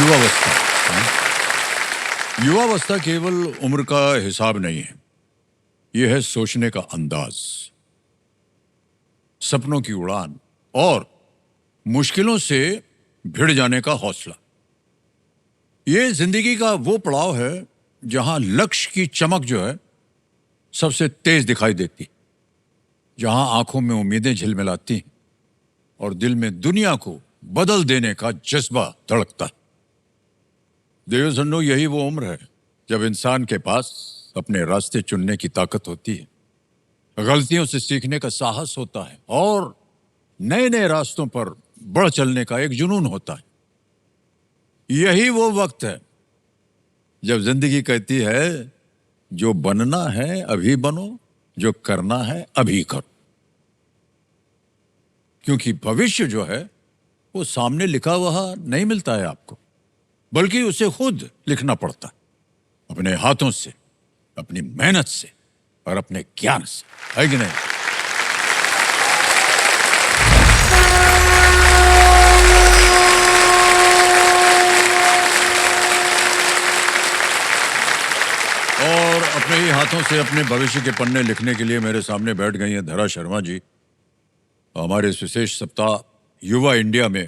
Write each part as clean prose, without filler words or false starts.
युवावस्था। युवावस्था केवल उम्र का हिसाब नहीं है, यह है सोचने का अंदाज, सपनों की उड़ान और मुश्किलों से भिड़ जाने का हौसला। ये जिंदगी का वो पड़ाव है जहां लक्ष्य की चमक जो है सबसे तेज दिखाई देती, जहां आंखों में उम्मीदें झिलमिलाती हैं और दिल में दुनिया को बदल देने का जज्बा धड़कता है। देव सन्नो, यही वो उम्र है जब इंसान के पास अपने रास्ते चुनने की ताकत होती है, गलतियों से सीखने का साहस होता है और नए नए रास्तों पर बढ़ चलने का एक जुनून होता है। यही वो वक्त है जब जिंदगी कहती है जो बनना है अभी बनो, जो करना है अभी करो, क्योंकि भविष्य जो है वो सामने लिखा हुआ नहीं मिलता है आपको, बल्कि उसे खुद लिखना पड़ता है, अपने हाथों से, अपनी मेहनत से और अपने ज्ञान से, है कि नहीं? और अपने ही हाथों से अपने भविष्य के पन्ने लिखने के लिए मेरे सामने बैठ गई हैं धरा शर्मा जी। हमारे इस विशेष सप्ताह युवा इंडिया में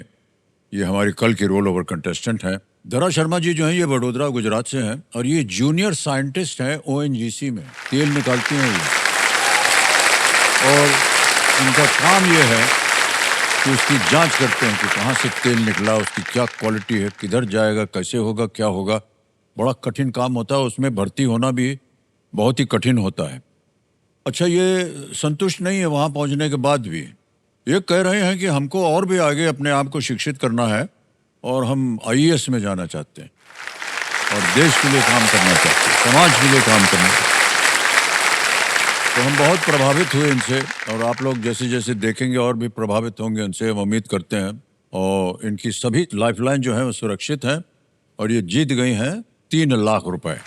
ये हमारी कल की रोल ओवर कंटेस्टेंट हैं। धरा शर्मा जी जो हैं ये वडोदरा गुजरात से हैं और ये जूनियर साइंटिस्ट हैं ओएनजीसी में, तेल निकालती हैं ये। और इनका काम ये है कि उसकी जांच करते हैं कि कहाँ से तेल निकला, उसकी क्या क्वालिटी है, किधर जाएगा, कैसे होगा, क्या होगा। बड़ा कठिन काम होता है, उसमें भर्ती होना भी बहुत ही कठिन होता है। अच्छा, ये संतुष्ट नहीं है वहाँ पहुँचने के बाद भी, ये कह रहे हैं कि हमको और भी आगे अपने आप को शिक्षित करना है और हम आईएएस में जाना चाहते हैं और देश के लिए काम करना चाहते हैं, समाज के लिए काम करना चाहते हैं। तो हम बहुत प्रभावित हुए इनसे और आप लोग जैसे जैसे देखेंगे और भी प्रभावित होंगे इनसे, हम उम्मीद करते हैं। और इनकी सभी लाइफलाइन जो है वो सुरक्षित हैं और ये जीत गई हैं 3 लाख रुपए।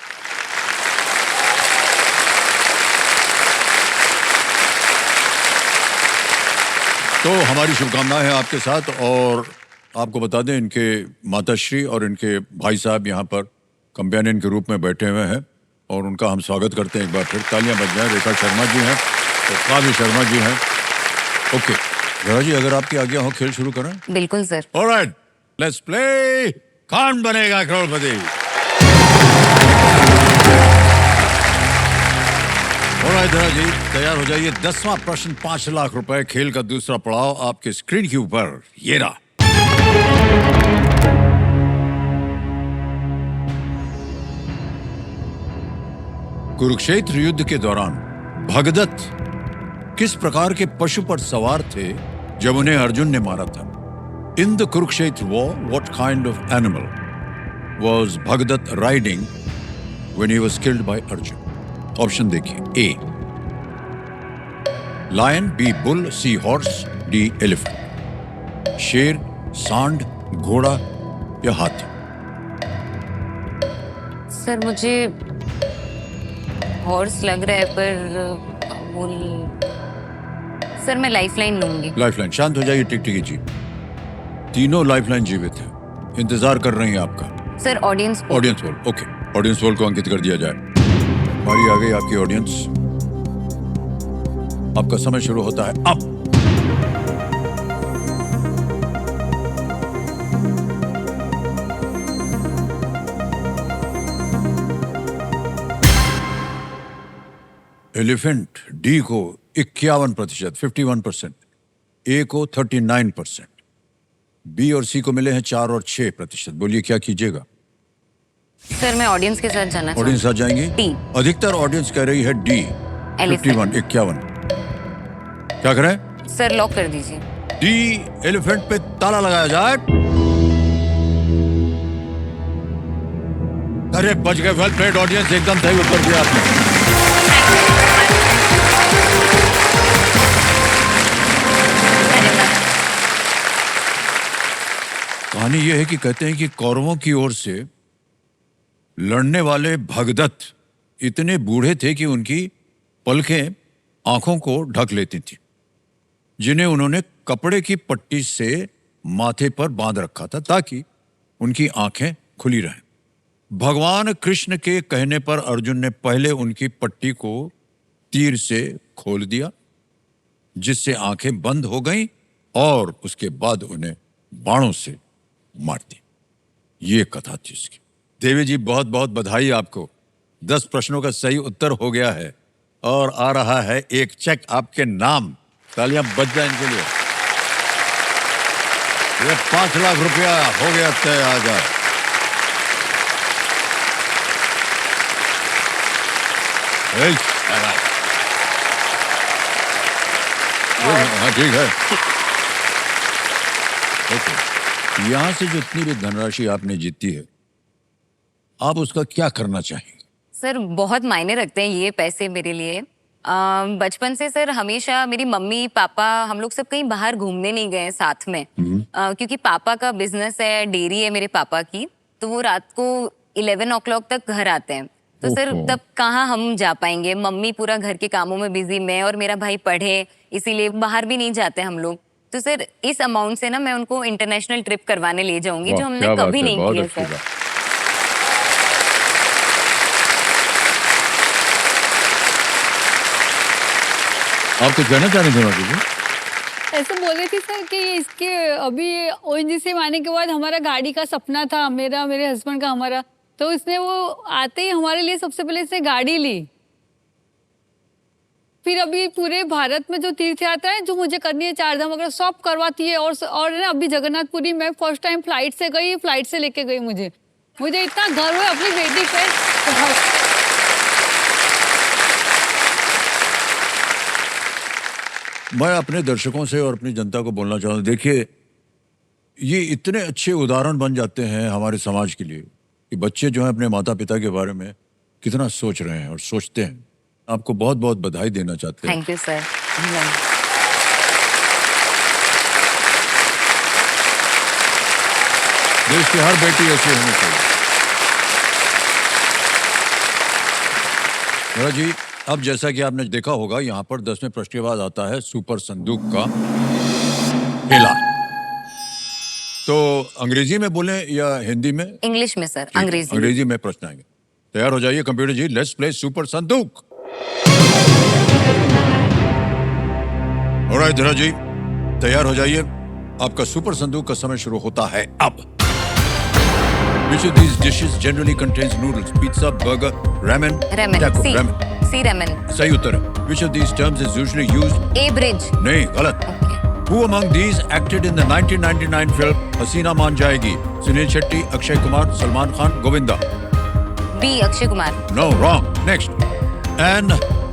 तो हमारी शुभकामनाएं हैं आपके साथ। और आपको बता दें इनके माताश्री और इनके भाई साहब यहाँ पर कंपेनियन के रूप में बैठे हुए हैं और उनका हम स्वागत करते हैं। एक बार फिर तालियां बज जाएं। रेखा शर्मा जी हैं और काव्य शर्मा जी हैं। ओके धरा जी, अगर आपकी आज्ञा हो खेल शुरू करें। बिल्कुल सर। Alright, let's play. कौन बनेगा करोड़पति? ऑलराइट धरा जी, तैयार हो जाइए। 10वां प्रश्न 5 लाख रुपए, खेल का दूसरा पड़ाव आपके स्क्रीन के ऊपर ये रहा। कुरुक्षेत्र युद्ध के दौरान भगदत्त किस प्रकार के पशु पर सवार थे जब उन्हें अर्जुन ने मारा था? In the Kurukshetra war, what kind of animal was Bhagadatta riding when he was killed by Arjun? Option देखिए। A lion, B bull, C horse, D elephant. शेर, सांड, घोड़ा या हाथी? सर मुझे हॉर्स लग रहा है पर सर मैं लाइफलाइन लूंगी। लाइफलाइन। शांत हो जाइए टिकटिकी जी, तीनों लाइफलाइन जीवित है, इंतजार कर रही हैं आपका। Sir audience poll. Okay, audience poll को अंकित कर दिया जाए। बारी आ गई आपकी ऑडियंस, आपका समय शुरू होता है अब। एलिफेंट डी को 51%, 51%, ए को 39%, बी और सी को मिले हैं 4 और 6%। बोलिए क्या कीजिएगा? सर मैं ऑडियंस के साथ जाना। ऑडियंस साथ जाएंगे? डी। अधिकतर ऑडियंस कह रही है डी, 51। क्या करें? सर लॉक कर दीजिए। डी एलिफेंट पे ताला लगाया जाए। अरे बच गए, वेल प्लेड ऑडियंस, एकदम सही उत्तर दिया आपने। कहानी यह है कि कहते हैं कि कौरवों की ओर से लड़ने वाले भगदत्त इतने बूढ़े थे कि उनकी पलकें आंखों को ढक लेती थी, जिन्हें उन्होंने कपड़े की पट्टी से माथे पर बांध रखा था ताकि उनकी आंखें खुली रहें। भगवान कृष्ण के कहने पर अर्जुन ने पहले उनकी पट्टी को तीर से खोल दिया, जिससे आंखें बंद हो गईं, और उसके बाद उन्हें बाणों से मार दी। ये कथा थी इसकी। देवी जी, बहुत बहुत बधाई आपको। 10 प्रश्नों का सही उत्तर हो गया है और आ रहा है एक चेक आपके नाम। तालियां बज जाए इनके लिए। ये 5 लाख रुपया हो गया तय आज। हाँ ठीक है। ओके, यहाँ से जो इतनी भी धनराशि आपने जीती है, आप उसका क्या करना चाहेंगे? सर बहुत मायने रखते हैं ये पैसे मेरे लिए। बचपन से सर हमेशा मेरी मम्मी पापा हम लोग सब कहीं बाहर घूमने नहीं गए साथ में, क्योंकि पापा का बिजनेस है, डेयरी है मेरे पापा की, तो वो रात को 11 o'clock तक घर आते हैं। तो सर तब कहाँ हम जा पाएंगे, मम्मी पूरा घर के कामों में बिजी, मैं और मेरा भाई पढ़े, इसीलिए बाहर भी नहीं जाते हम लोग। तो सर इस अमाउंट से ना मैं उनको इंटरनेशनल ट्रिप करवाने ले जाऊंगी, जो हमने कभी नहीं किया सर। आप कुछ कहना चाह रहे थे माता जी? ऐसे बोल रही थी सर कि इसके अभी ओएनजीसी में आने के बाद हमारा गाड़ी का सपना था, मेरा, मेरे हस्बैंड का, हमारा, तो इसने वो आते ही हमारे लिए सबसे पहले इसने गाड़ी ली। फिर अभी पूरे भारत में जो तीर्थ यात्रा है जो मुझे करनी है, 4 धाम वगैरह सब करवाती है। और ना अभी जगन्नाथपुरी मैं फर्स्ट टाइम फ्लाइट से गई, फ्लाइट से लेके गई। मुझे इतना गर्व है अपनी बेटी पे। मैं अपने दर्शकों से और अपनी जनता को बोलना चाहूँ, देखिए ये इतने अच्छे उदाहरण बन जाते हैं हमारे समाज के लिए कि बच्चे जो हैं अपने माता पिता के बारे में कितना सोच रहे हैं और सोचते हैं। आपको बहुत बहुत बधाई देना चाहते हैं। Thank you sir. देश की हर बेटी ऐसी होनी चाहिए। मेरा जी, अब जैसा कि आपने देखा होगा, यहाँ पर 10वें प्रश्न के बाद आता है सुपर संदूक का खेला। तो अंग्रेजी में बोले या हिंदी में? इंग्लिश में सर, अंग्रेजी। अंग्रेजी में प्रश्न आएंगे। तैयार हो जाइए computer ji, let's play super संदूक। ऑलराइट धीरज जी, तैयार हो जाइए, आपका सुपर संदूक का समय शुरू होता है अब। Which of these dishes generally contains noodles? Pizza, burger, ramen, taco, ramen. C ramen. सही उत्तर है। Which of these terms is usually used? A bridge. नहीं, गलत। Who among these acted in the 1999 film हसीना मान जाएगी? Sunil Shetty, Akshay Kumar, Salman Khan, Govinda. B. Akshay Kumar. No, wrong. Next. An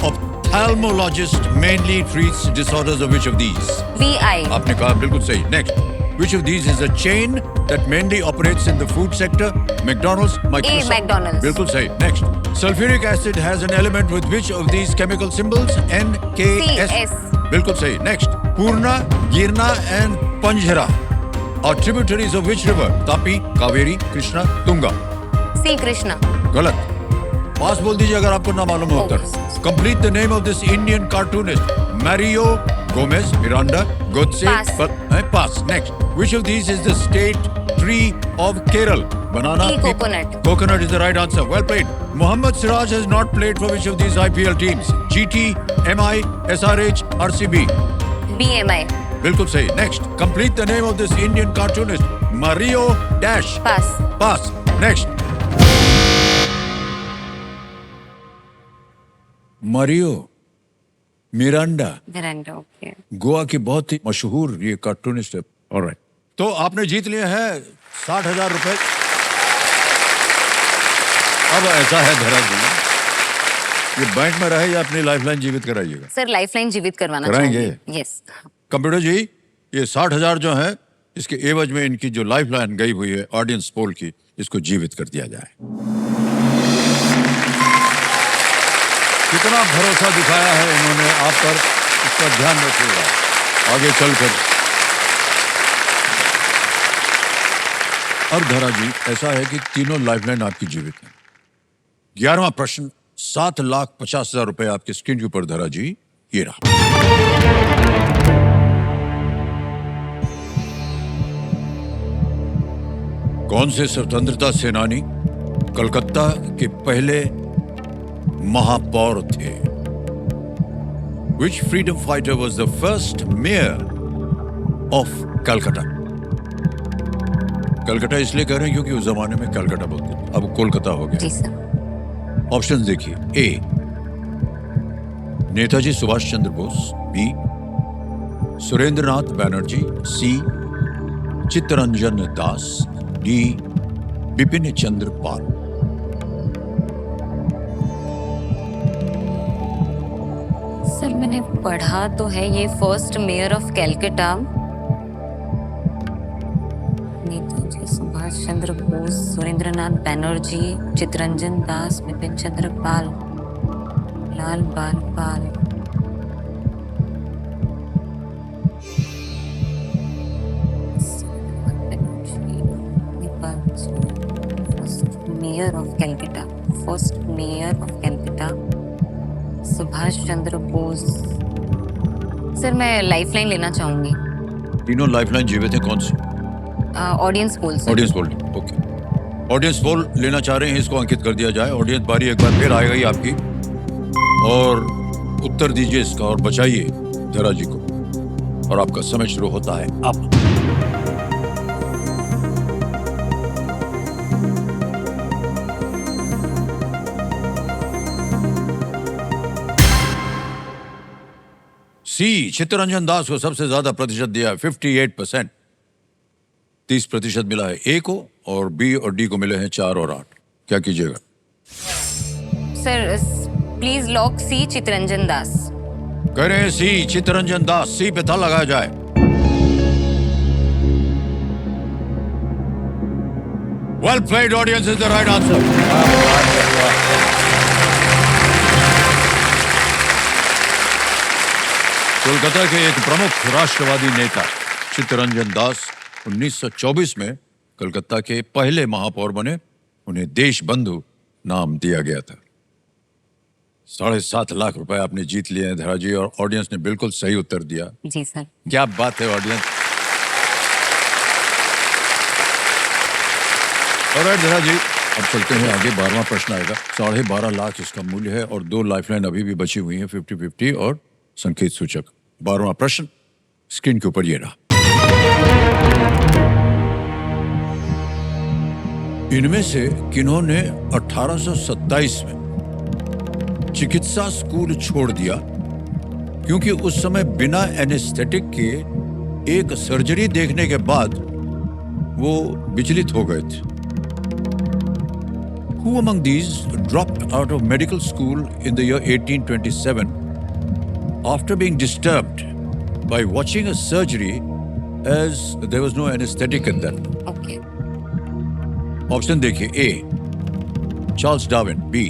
ophthalmologist mainly treats disorders of which of these? B. I. आपने कहा बिल्कुल सही। Next. Which of these is a chain that mainly operates in the food sector? McDonald's, Microsoft. A. McDonald's. बिल्कुल सही। Next. Sulfuric acid has an element with which of these chemical symbols? N, K, S. C. S. बिल्कुल सही। Next. Purna, Girna and Panjhara are tributaries of which river? Tapi, Kaveri, Krishna, Tunga. C. Krishna. गलत। पास बोल दीजिए अगर आपको ना मालूम हो उत्तर। Complete the name of this Indian cartoonist. Mario Gomez, Miranda, Godse. Pass. Next. Which of these is the state tree of Kerala? Banana. E. Coconut. Coconut is the right answer. Well played. Mohammad Siraj has not played for which of these IPL teams? GT, MI, SRH, RCB. B. MI. बिल्कुल सही। Next. Complete the name of this Indian cartoonist. Mario Dash. Pass. Next. Mario Miranda. Miranda, okay. Goa की बहुत ही मशहूर ये cartoonist है। Alright, तो आपने जीत लिए हैं 60,000 रुपए। अब ऐसा है धरा जी, ये बैंक में रहे या अपनी लाइफलाइन जीवित कराइएगा? सर लाइफलाइन जीवित करवाना कराएंगे? यस। कंप्यूटर जी, ये 60,000 जो है, इसके एवज में इनकी जो लाइफलाइन गई हुई है ऑडियंस पोल की, इसको जीवित कर दिया जाए। कितना भरोसा दिखाया है इन्होंने आप पर, इसका ध्यान रखिएगा आगे चलकर। अब धरा जी, ऐसा है कि तीनों लाइफलाइन आपकी जीवित है। 11वां प्रश्न, 7,50,000 रुपए आपके स्क्रीन के ऊपर धरा जी, ये रहा। कौन से स्वतंत्रता सेनानी कलकत्ता के पहले महापौर थे? Which freedom fighter was the first mayor of Calcutta? Calcutta इसलिए कह रहे हैं क्योंकि उस जमाने में कलकत्ता बोलते थे, अब कोलकाता हो जी गया। सर। ऑप्शन देखिए। A Netaji Subhash Chandra Bose, B Surendranath Banerjee, C Chittaranjan Das, D Bipin Chandra Pal. Sir मैंने पढ़ा तो है ये first mayor of Calcutta Netaji Subhash Chandra Bose, Surendranath Banerjee, Chittaranjan Das, Bipin Chandra Pal, Lal Bal Pal. Mayor of Calcutta, first mayor of Calcutta Subhash Chandra Bose. Sir मैं लाइफलाइन लेना चाहूंगी। तीनों लाइफलाइन जीवित हैं, कौन सी? Audience poll sir. Audience poll. Okay, audience poll लेना चाह रहे हैं, इसको अंकित कर दिया जाए। ऑडियंस बारी एक बार फिर आएगी आपकी, और उत्तर दीजिए इसका और बचाइए धरा जी को। और आपका समय शुरू होता है अब। सी चित्तरंजन दास को सबसे ज्यादा प्रतिशत दिया है, 58%। 30% मिला है ए को, और बी और डी को मिले हैं 4 और 8। क्या कीजिएगा? सर प्लीज लॉक सी चित्तरंजन दास। कह रहे हैं सी चित्तरंजन दास, सी पे था लगाया जाए। Well played audience, is the right answer. Kolkata के एक प्रमुख राष्ट्रवादी नेता चित्तरंजन दास 1924 में कलकत्ता के पहले महापौर बने। उन्हें देश बंधु नाम दिया गया था। 7.5 लाख रुपए आपने जीत लिए हैं धरा जी, और ऑडियंस ने बिल्कुल सही उत्तर दिया। जी सर। क्या बात है ऑडियंस। और धरा जी अब चलते हैं आगे। 12वां प्रश्न आएगा। 12.5 लाख इसका मूल्य है, और 2 लाइफलाइन अभी भी बची हुई हैं, 50-50 और संकेत सूचक। 12वां प्रश्न स्क्रीन के ऊपर ये रहा। इनमें से किन्होंने 1827 में चिकित्सा स्कूल छोड़ दिया क्योंकि उस समय बिना एनेस्थेटिक के एक सर्जरी देखने के बाद वो विचलित हो गए थे? Who among these dropped out of medical school in the year 1827 after being disturbed by watching a surgery as there was no anesthetic at that? Okay. Option देखिए। A Charles Darwin, B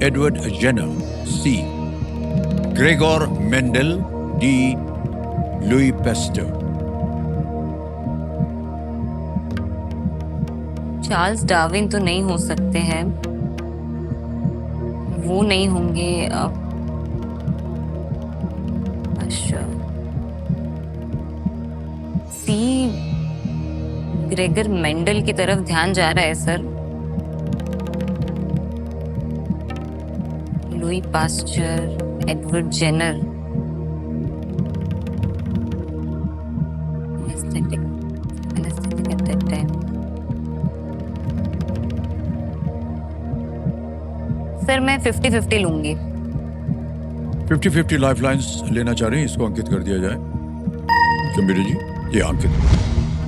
Edward Jenner, C Gregor Mendel, D Louis Pasteur. Charles Darwin तो नहीं हो सकते हैं, वो नहीं होंगे। अच्छा, सी ग्रेगर मेंडल की तरफ ध्यान जा रहा है sir. Louis Pasteur, Edward Jenner. Anaesthetic at that time. Sir मैं 50-50 लूंगी। 50-50 लाइफलाइंस लेना चाह रहे हैं, इसको अंकित कर दिया जाए। गंभीर जी ये अंकित।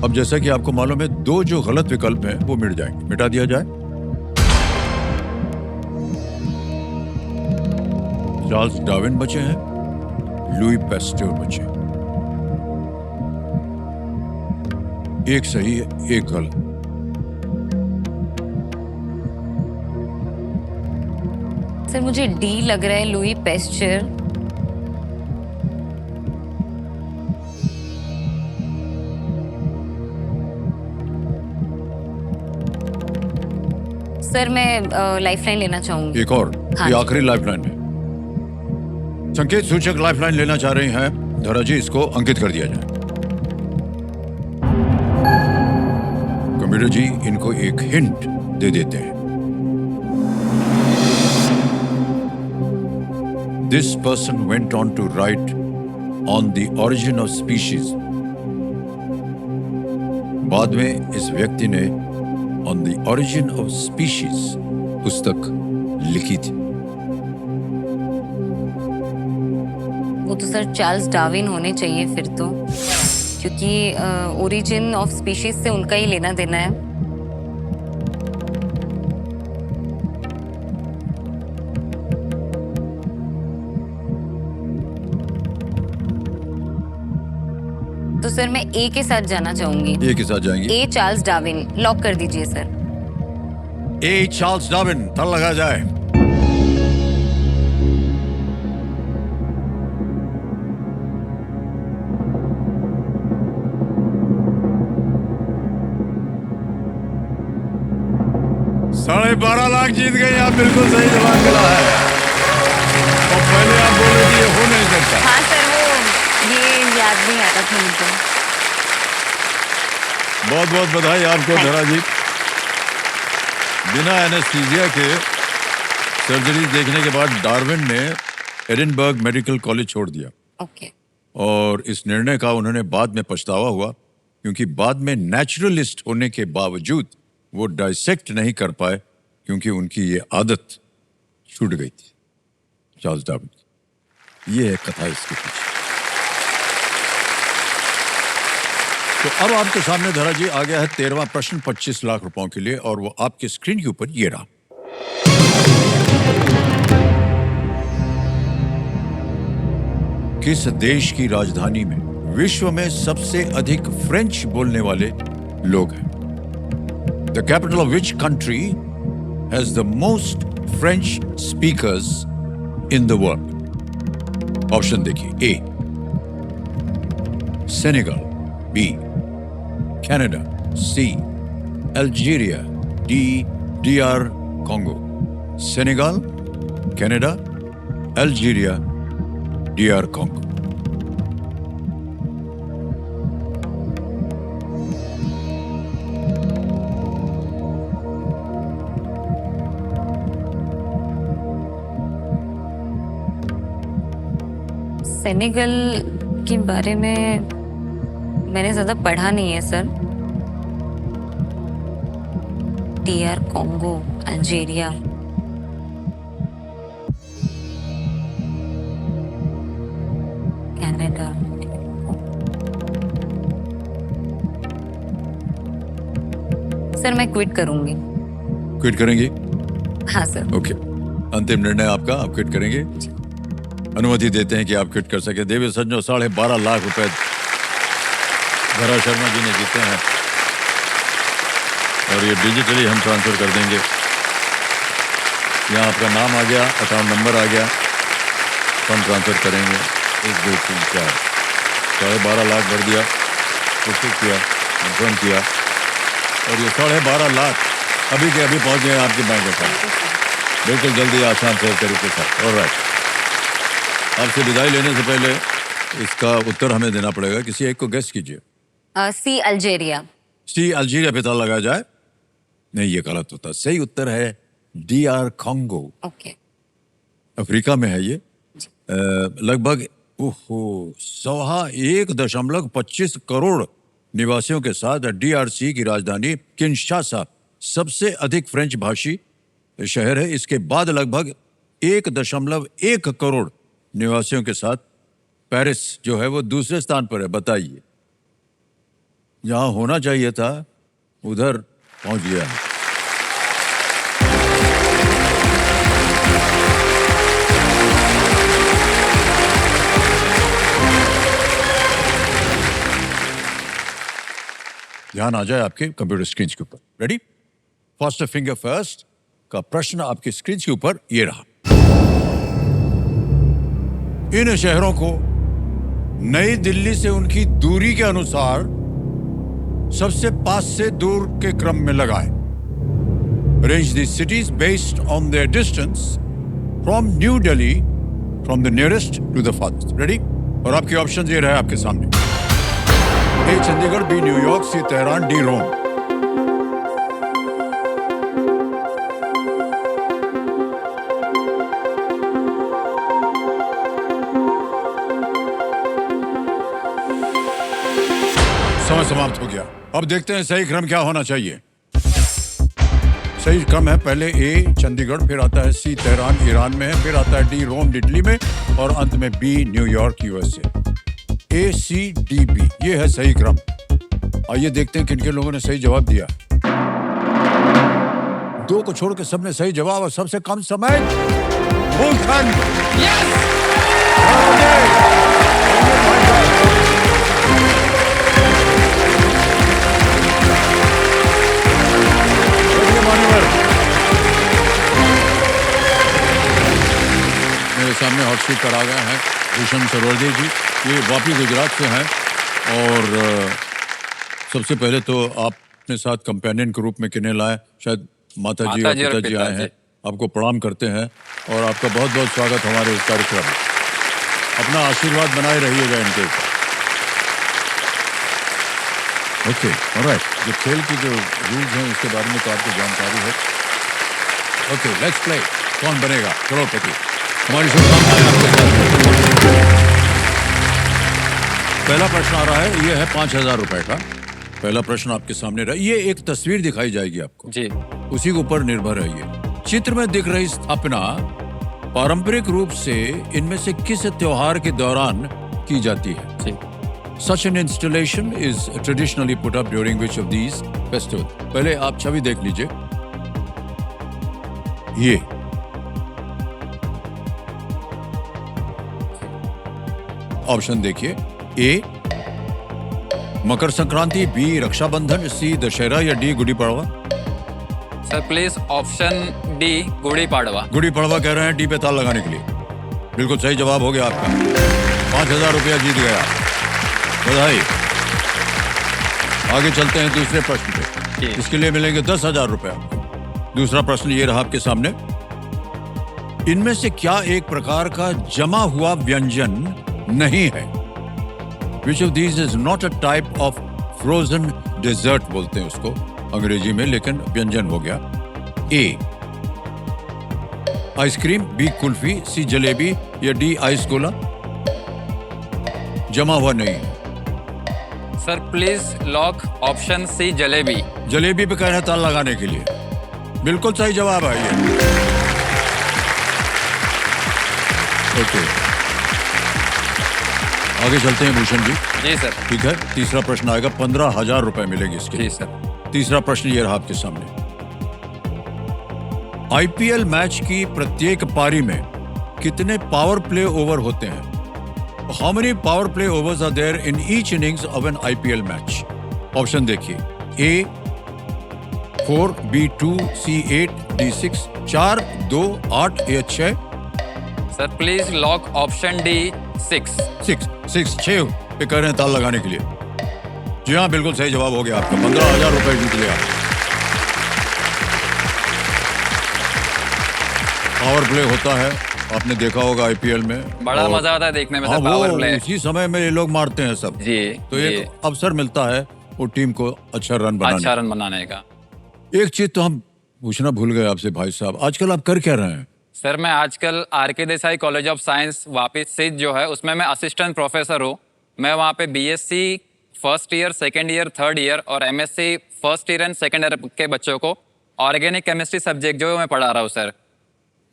अब जैसा कि आपको मालूम है, 2 जो गलत विकल्प हैं वो मिट जाएंगे, मिटा दिया जाए। चार्ल्स डार्विन बचे हैं, लुई पेस्टर बचे। एक सही है, एक गलत। सर मुझे डी लग रहा है, लुई पेस्चर। सर मैं लाइफलाइन लेना चाहूंगी। एक और, हाँ ये जी। आखिरी लाइफलाइन है। संकेत सूचक लाइफलाइन लेना चाह रही हैं धरा जी, इसको अंकित कर दिया जाए। नीरज जी इनको एक हिंट दे देते हैं। This person went on to write on the origin of species. बाद में इस व्यक्ति ने on the origin of species पुस्तक लिखी थी। वो तो सर चार्ल्स डार्विन होने चाहिए फिर तो, क्योंकि ओरिजिन ऑफ स्पीशीज से उनका ही लेना देना है। तो सर मैं ए के साथ जाना चाहूंगी। ए के साथ जाएंगे? ए चार्ल्स डार्विन लॉक कर दीजिए सर। ए चार्ल्स डार्विन, ताला लगा जाए। $12.5 लाख जीत गए आप, बिल्कुल सही जवाब मिला है। और पहले आप बोल रहे थे ये हो नहीं सकता। हाँ सर, वो ये याद नहीं आता था मुझे। बहुत बहुत बधाई आपको धरा जी। बिना एनेस्थीसिया के सर्जरी देखने के बाद डार्विन ने एडिनबर्ग मेडिकल कॉलेज छोड़ दिया। ओके। और इस निर्णय का उन्होंने बाद में पछतावा हुआ, क्योंकि बाद में नेचुरलिस्ट होने के बावजूद वो डाइसेक्ट नहीं कर पाए, क्योंकि उनकी ये आदत छूट गई थी। चार्ल्स डार्विन, ये है कथा इसके पीछे। तो अब आपके सामने धरा जी आ गया है 13वां प्रश्न 25 लाख रुपयों के लिए, और वो आपके स्क्रीन के ऊपर ये रहा। किस देश की राजधानी में विश्व में सबसे अधिक फ्रेंच बोलने वाले लोग हैं? The capital of which country has the most French speakers in the world? Option देखिए। A Senegal, B Canada, C Algeria, D DR Congo. Senegal, Canada, Algeria, DR Congo. Senegal के बारे में मैंने ज्यादा पढ़ा नहीं है sir. DR Congo, Algeria, Canada. Sir मैं क्विट करूंगी। क्विट करेंगी? हाँ सर। ओके, अंतिम निर्णय आपका, आप क्विट करेंगे? अनुमति देते हैं कि आप क्विट कर सके। देवी सज्जनों, 12.5 लाख रुपए धरा शर्मा जी ने जीते हैं, और ये डिजिटली हम ट्रांसफर कर देंगे। यहाँ आपका नाम आ गया, अकाउंट नंबर आ गया, फंड ट्रांसफर करेंगे। 1 2 3 4 12.5 लाख भर दिया, कोशिश किया, कंफर्म किया, और ये 12.5 लाख अभी के अभी पहुँच गए आपके बैंक अकाउंट। बिल्कुल जल्दी, आसान से तरीके से। ऑलराइट, आपसे विदाई लेने से पहले इसका उत्तर हमें देना पड़ेगा। किसी एक को गेस कीजिए। सी अल्जीरिया। सी अल्जीरिया पे ताला लगाया जाए? नहीं, ये गलत होता। सही उत्तर है DR कॉन्गो। ओके। अफ्रीका में है ये। लगभग 1.25 करोड़ निवासियों के साथ DRC की राजधानी किंशासा सबसे अधिक फ्रेंच भाषी शहर है। इसके बाद लगभग 1.1 करोड़ निवासियों के साथ पेरिस जो है वो दूसरे स्थान पर है। बताइए, जहां होना चाहिए था उधर पहुंच गया है। ध्यान आ जाए आपके कंप्यूटर स्क्रीन के ऊपर। रेडी? फर्स्ट फिंगर फर्स्ट का प्रश्न आपके स्क्रीन के ऊपर ये रहा। इन शहरों को नई दिल्ली से उनकी दूरी के अनुसार सबसे पास से दूर के क्रम में लगाएं। Arrange these cities based on their distance from New Delhi, from the nearest to the farthest. Ready? और आपके ऑप्शन ये रहे आपके सामने। A Chandigarh, B New York, C Tehran, D रोम। समाप्त हो गया। अब देखते हैं सही क्रम क्या होना चाहिए। सही क्रम है, पहले ए चंडीगढ़, फिर आता है सी तेहरान ईरान में है, फिर आता है डी रोम इटली में, और अंत में बी न्यूयॉर्क यूएसए। ए सी डी बी, ये है सही क्रम। आइए देखते हैं किन किन लोगों ने सही जवाब दिया। 2 को छोड़ के सबने सही जवाब, और सबसे कम समय भूखंड। मेरे सामने हॉट सीट पर आ गए हैं भूषण सरोदे जी। ये वापी गुजरात से हैं, और सबसे पहले तो आप अपने साथ कंपेनियन के रूप में किन्हें लाए? शायद माता जी और पिताजी आए हैं। आपको प्रणाम करते हैं और आपका बहुत बहुत स्वागत हमारे इस कार्यक्रम में। अपना आशीर्वाद बनाए रहिएगा इनके ऊपर। Okay, alright. जो खेल की जो रूल्स हैं उसके बारे में तो आपको जानकारी है। Okay, let's play. कौन बनेगा करोड़पति? हमारी शुभकामनाएं आपके साथ। पहला प्रश्न आ रहा है, ये है 5,000 रुपए का। पहला प्रश्न आपके सामने रहा। ये एक तस्वीर दिखाई जाएगी आपको जी। उसी के ऊपर निर्भर है ये। चित्र में दिख रही स्थापना पारंपरिक रूप से इनमें से किस त्योहार के दौरान की जाती है? जी। Such an installation is traditionally put up during which of these festivals? पहले आप छवि देख लीजिए। ये ऑप्शन देखिए। A Makar Sankranti, B Rakshabandhan, C Dussehra, या D Gudi Padwa? Sir please option D Gudi Padwa. Gudi Padwa कह रहे हैं डी पे ताल लगाने के लिए। बिल्कुल सही जवाब हो गया आपका। 5,000 रुपया जीत गया, बधाई। आगे चलते हैं दूसरे प्रश्न पे। इसके लिए मिलेंगे 10,000 रुपया। दूसरा प्रश्न ये रहा आपके सामने। इनमें से क्या एक प्रकार का जमा हुआ व्यंजन नहीं है? Which of these is not a type of frozen dessert बोलते हैं उसको अंग्रेजी में, लेकिन व्यंजन हो गया। A ice cream, B kulfi, C jalebi, या डी आइस गोला? जमा हुआ नहीं है। Sir please lock option C jalebi. Jalebi पे कह रहे हैं ताल लगाने के लिए। बिल्कुल सही जवाब है ये। ओके, आगे चलते हैं भूषण जी। जी सर। ठीक है, तीसरा प्रश्न आएगा। 15,000 रुपए मिलेंगे इसके। जी सर। तीसरा प्रश्न ये रहा आपके सामने। आईपीएल मैच की प्रत्येक पारी में कितने पावर प्ले ओवर होते हैं? How many power play overs are there in each innings of an IPL match? Option देखिए। ए 4, बी 2, सी 8, डी 6, 4, 2, 8, या 6? Sir please lock option D 6। 6 पे कह रहे हैं ताल लगाने के लिए। जी हाँ, बिल्कुल सही जवाब हो गया आपका। 15,000 रुपए जीत लिया। पावर प्ले होता है, आपने देखा होगा आईपीएल में। बड़ा मजा आता है देखने में। हाँ, सर पावर प्ले उसी समय में ये लोग मारते हैं सब। जी। तो एक अवसर मिलता है वो टीम को अच्छा रन बनाने का। एक चीज तो हम पूछना भूल गए आपसे भाई साहब, आजकल आप कर क्या रहे हैं? सर मैं आजकल R K. Desai college of science Vapi सिद्ध जो है उसमें मैं असिस्टेंट प्रोफेसर हूँ। मैं वहाँ पे BSc first year, second year, third year और MSc first year and second year के बच्चों को ऑर्गेनिक केमिस्ट्री सब्जेक्ट जो है मैं पढ़ा रहा हूँ सर।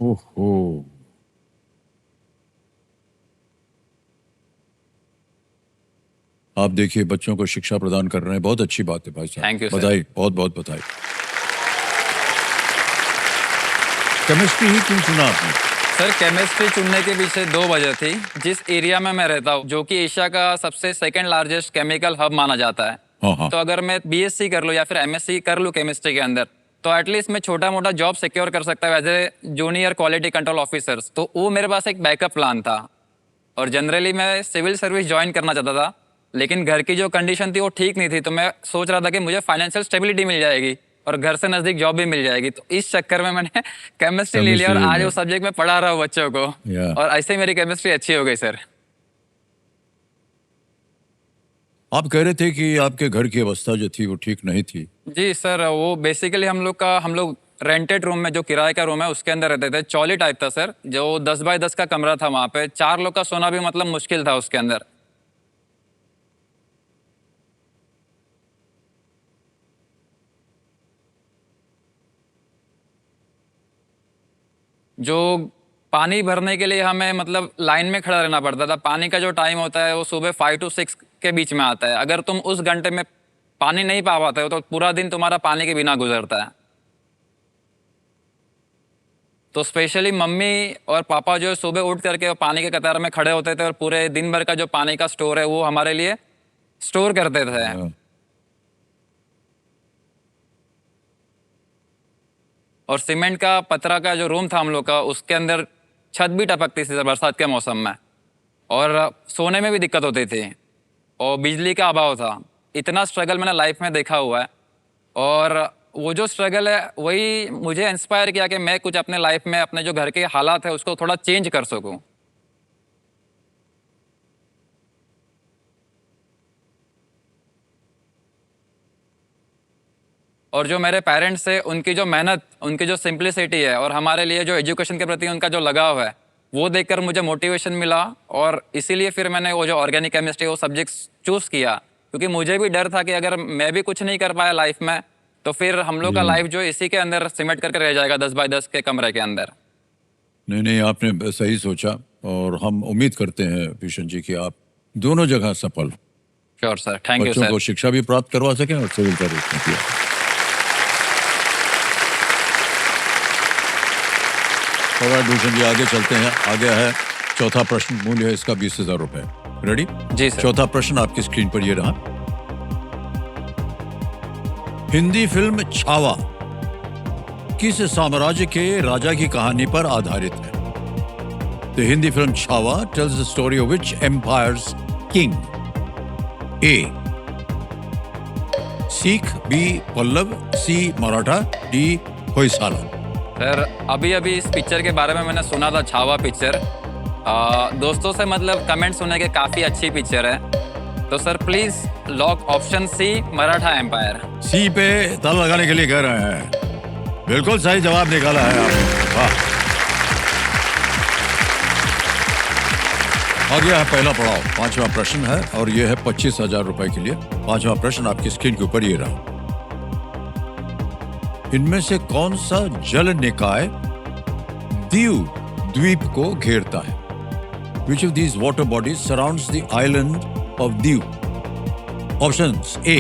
ओहो, आप देखिए बच्चों को शिक्षा प्रदान कर रहे हैं, बहुत अच्छी बात है भाई साहब। Thank you sir. बधाई, बहुत बहुत बधाई। केमिस्ट्री ही क्यों चुना आपने? सर केमिस्ट्री चुनने के पीछे 2 वजह थी। जिस एरिया में मैं रहता हूँ जो कि एशिया का सबसे सेकंड लार्जेस्ट केमिकल हब माना जाता है, तो अगर मैं बीएससी कर लूँ या फिर एमएससी कर लूँ केमिस्ट्री के अंदर, तो एटलीस्ट मैं छोटा मोटा जॉब सिक्योर कर सकता हूँ as a junior quality control officer. तो वो मेरे पास एक बैकअप प्लान था। और जनरली मैं सिविल सर्विस ज्वाइन करना चाहता था, लेकिन घर की जो कंडीशन थी वो ठीक नहीं थी। तो मैं सोच रहा था कि मुझे फाइनेंशियल स्टेबिलिटी मिल जाएगी और घर से नजदीक जॉब भी मिल जाएगी। तो इस चक्कर में मैंने केमिस्ट्री ले लिया और आज वो सब्जेक्ट में पढ़ा रहा हूँ बच्चों को। और ऐसे मेरी केमिस्ट्री अच्छी हो गई सर। आप कह रहे थे कि आपके घर की अवस्था जो थी वो ठीक नहीं थी। जी सर, वो बेसिकली हम लोग रेंटेड रूम में, जो किराए का रूम है उसके अंदर रहते थे। चौली टाइप था सर, जो 10 बाय 10 का कमरा था। वहाँ पे 4 लोग का सोना भी मतलब मुश्किल था उसके अंदर। जो पानी भरने के लिए हमें मतलब लाइन में खड़ा रहना पड़ता था। पानी का जो टाइम होता है वो सुबह 5 to 6 के बीच में आता है। अगर तुम उस घंटे में पानी नहीं पा पाते हो तो पूरा दिन तुम्हारा पानी के बिना गुजरता है। तो स्पेशली मम्मी और पापा जो सुबह उठ करके पानी के कतार में खड़े होते थे और पूरे दिन भर का जो पानी का स्टोर है वो हमारे लिए स्टोर करते थे। और सीमेंट का पतरा का जो रूम था हम लोग का, उसके अंदर छत भी टपकती थी बरसात के मौसम में, और सोने में भी दिक्कत होती थी, और बिजली का अभाव था। इतना स्ट्रगल मैंने लाइफ में देखा हुआ है, और वो जो स्ट्रगल है वही मुझे इंस्पायर किया कि मैं कुछ अपने लाइफ में अपने जो घर के हालात है उसको थोड़ा चेंज कर सकूं। और जो मेरे पेरेंट्स है उनकी जो मेहनत, उनकी जो सिंप्लिसिटी है, और हमारे लिए जो एजुकेशन के प्रति उनका जो लगाव है, वो देखकर मुझे मोटिवेशन मिला, और इसीलिए फिर मैंने वो जो ऑर्गेनिक केमिस्ट्री वो सब्जेक्ट चूज़ किया, क्योंकि मुझे भी डर था कि अगर मैं भी कुछ नहीं कर पाया लाइफ में तो फिर हम लोग का लाइफ जो इसी के अंदर सिमट करके रह जाएगा 10 बाय 10 के कमरे के अंदर। नहीं नहीं, आपने सही सोचा, और हम उम्मीद करते हैं भीषण जी कि आप दोनों जगह सफल हो। श्योर सर, थैंक यू बच्चों सर। को शिक्षा भी प्राप्त करवा सकें और सिविल सर्विस में किया। और भूषण जी आगे चलते हैं। आगे है चौथा प्रश्न, मूल्य है इसका 20,000 रुपए। रेडी? जी सर। चौथा प्रश्न आपकी स्क्रीन पर ये रहा। हिंदी फिल्म छावा किस साम्राज्य के राजा की कहानी पर आधारित है? The Hindi film Chhawa tells the story of which empire's king? A. Sikh, B. Pallav, C. Maratha, D. Hoysala। Sir अभी अभी इस पिक्चर के बारे में मैंने सुना था, छावा पिक्चर। दोस्तों से मतलब कमेंट सुने के काफ़ी अच्छी पिक्चर है, तो sir please lock option C, Maratha empire. C पे ताला लगाने के लिए कह रहे हैं। बिल्कुल सही जवाब निकाला है आपने, वाह। आ गया है पहला पड़ाव, पांचवा प्रश्न है, और यह है 25,000 रुपए के लिए। पांचवा प्रश्न आपकी स्क्रीन के ऊपर ये रहा। इनमें से कौन सा जल निकाय दीव द्वीप को घेरता है? Which of these water bodies surrounds the island of Diu? Options: A.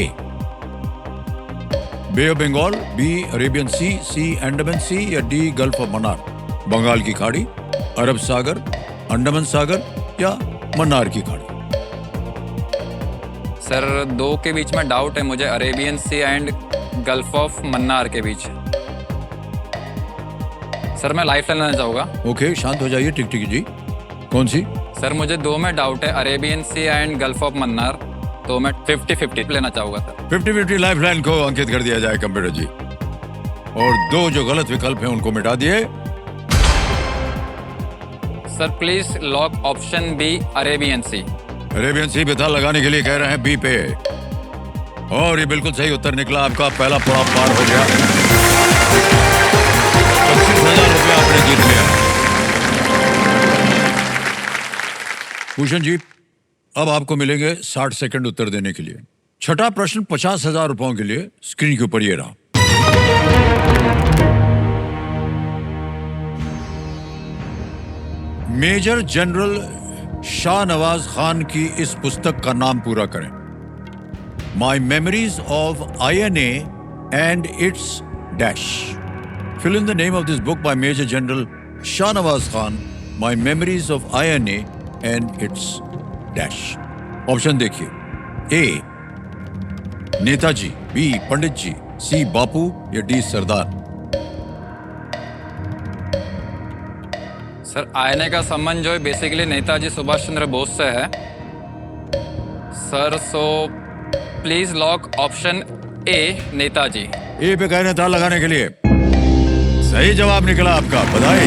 Bay of Bengal, B. Arabian Sea, C. Andaman Sea, या D. Gulf of Mannar? Bengal की खाड़ी, अरब सागर, अंडमान सागर या मन्नार की खाड़ी? सर दो के बीच में डाउट है मुझे, Arabian sea and gulf of Mannar के बीच। सर मैं लाइफ लाइन लेना चाहूँगा। ओके, शांत हो जाइए टिकटिकी जी। कौन सी? सर मुझे दो में डाउट है, Arabian sea and gulf of Mannar, तो मैं 50-50 लेना चाहूँगा सर। 50-50 लाइफ लाइन को अंकित कर दिया जाए कंप्यूटर जी, और दो जो गलत विकल्प हैं उनको मिटा दिए। Sir please lock option B, Arabian Sea. Arabian Sea पे ताला लगाने के लिए कह रहे हैं बी पे, और ये बिल्कुल सही उत्तर निकला। आपका पहला पड़ाव पार हो गया, 25,000 रुपया आपने जीत लिया। भूषण जी, अब आपको मिलेंगे 60 सेकंड उत्तर देने के लिए। छठा प्रश्न 50,000 रुपयों के लिए, स्क्रीन के ऊपर ये रहा। मेजर जनरल शाहनवाज खान की इस पुस्तक का नाम पूरा करें। My memories of INA and its dash. Fill in the name of this book by major general Shahnawaz Khan. My memories of INA and its dash. Option देखिए। ए. नेताजी, बी. पंडित जी, सी. बापू या डी. सरदार? सर आईने का संबंध जो है बेसिकली नेताजी सुभाष चंद्र बोस से है sir, so please lock option A, Netaji. A पे कहने ताला लगाने के लिए सही जवाब निकला आपका, बधाई।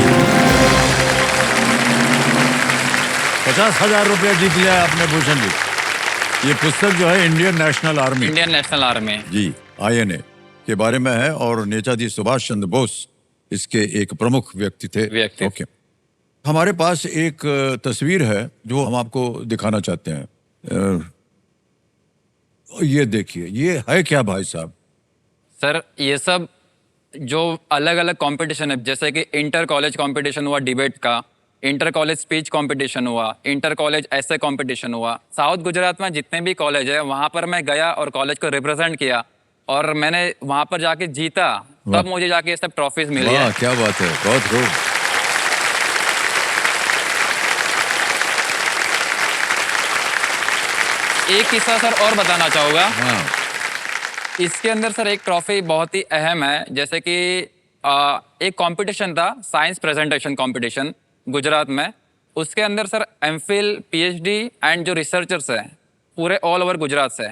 50,000 रुपया जीत लिया आपने भूषण जी। ये पुस्तक जो है Indian National Army, Indian National Army ji, INA के बारे में है, और नेताजी सुभाष चंद्र बोस इसके एक प्रमुख व्यक्ति थे। ओके, हमारे पास एक तस्वीर है जो हम आपको दिखाना चाहते हैं। ये देखिए, ये है क्या भाई साहब? सर ये सब जो अलग अलग कंपटीशन है, जैसे कि इंटर कॉलेज कंपटीशन हुआ डिबेट का, इंटर कॉलेज स्पीच कंपटीशन हुआ, इंटर कॉलेज ऐसे कंपटीशन हुआ, साउथ गुजरात में जितने भी कॉलेज है वहाँ पर मैं गया और कॉलेज को रिप्रेजेंट किया और मैंने वहाँ पर जाके जीता, तब मुझे जाके ये सब ट्रॉफीज मिली है। वाह क्या बात है, बहुत खूब। एक किस्सा सर और बताना चाहूँगा। हाँ इसके अंदर सर एक ट्रॉफी बहुत ही अहम है, जैसे कि एक कंपटीशन था, साइंस प्रेजेंटेशन कंपटीशन गुजरात में। उसके अंदर सर एमफिल, पीएचडी एंड जो रिसर्चर्स हैं पूरे ऑल ओवर गुजरात से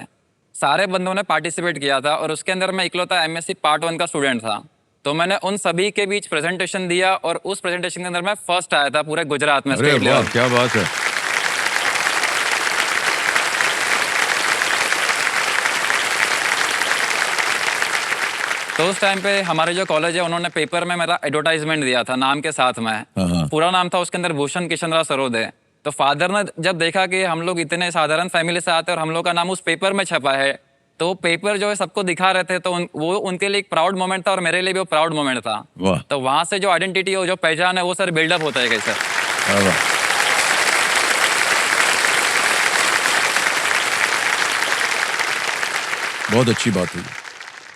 सारे बंदों ने पार्टिसिपेट किया था और उसके अंदर मैं इकलौता एमएससी पार्ट 1 का स्टूडेंट था। तो मैंने उन सभी के बीच प्रेजेंटेशन दिया और उस प्रेजेंटेशन के अंदर मैं फर्स्ट आया था पूरे गुजरात में, अरे स्टेट वाह लेवल। क्या बात है। तो उस टाइम पे हमारे जो कॉलेज है उन्होंने पेपर में मेरा एडवर्टाइजमेंट दिया था नाम के साथ में। हाँ। पूरा नाम था उसके अंदर भूषण किशन राव सरोदे। तो फादर ने जब देखा कि हम लोग इतने साधारण फैमिली से आते हैं और हम लोग का नाम उस पेपर में छपा है, तो पेपर जो है सबको दिखा रहे थे, तो वो उनके लिए एक प्राउड मोमेंट था और मेरे लिए भी वो प्राउड मोमेंट था। वाह तो वहां से जो आइडेंटिटी हो, जो पहचान है, वो सर बिल्डअप होता है कैसे। वाह। बहुत अच्छी बात हुई,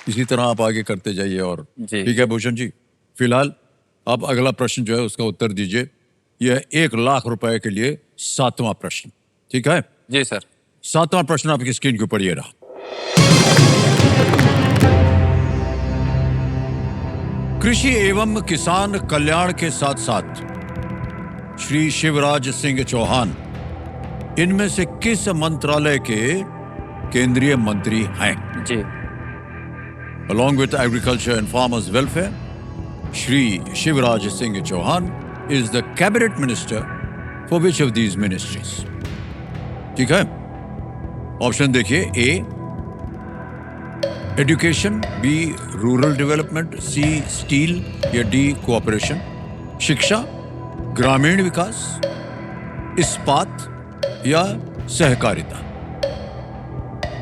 इसी तरह आप आगे करते जाइए। और जी। ठीक है भूषण जी, फिलहाल आप अगला प्रश्न जो है उसका उत्तर दीजिए। यह 1,00,000 रुपए के लिए 7वां प्रश्न, ठीक है? जी सर। 7वां प्रश्न आपकी स्क्रीन के ऊपर ये रहा। कृषि एवं किसान कल्याण के साथ साथ श्री शिवराज सिंह चौहान इनमें से किस मंत्रालय के केंद्रीय मंत्री हैं? जी। Along with agriculture and farmers welfare, Shri Shivraj Singh Chauhan is the cabinet minister for which of these ministries? ठीक है, ऑप्शन देखिए। ए एजुकेशन, बी रूरल डेवलपमेंट, सी स्टील या डी कोऑपरेशन। शिक्षा, ग्रामीण विकास, इस्पात या सहकारिता।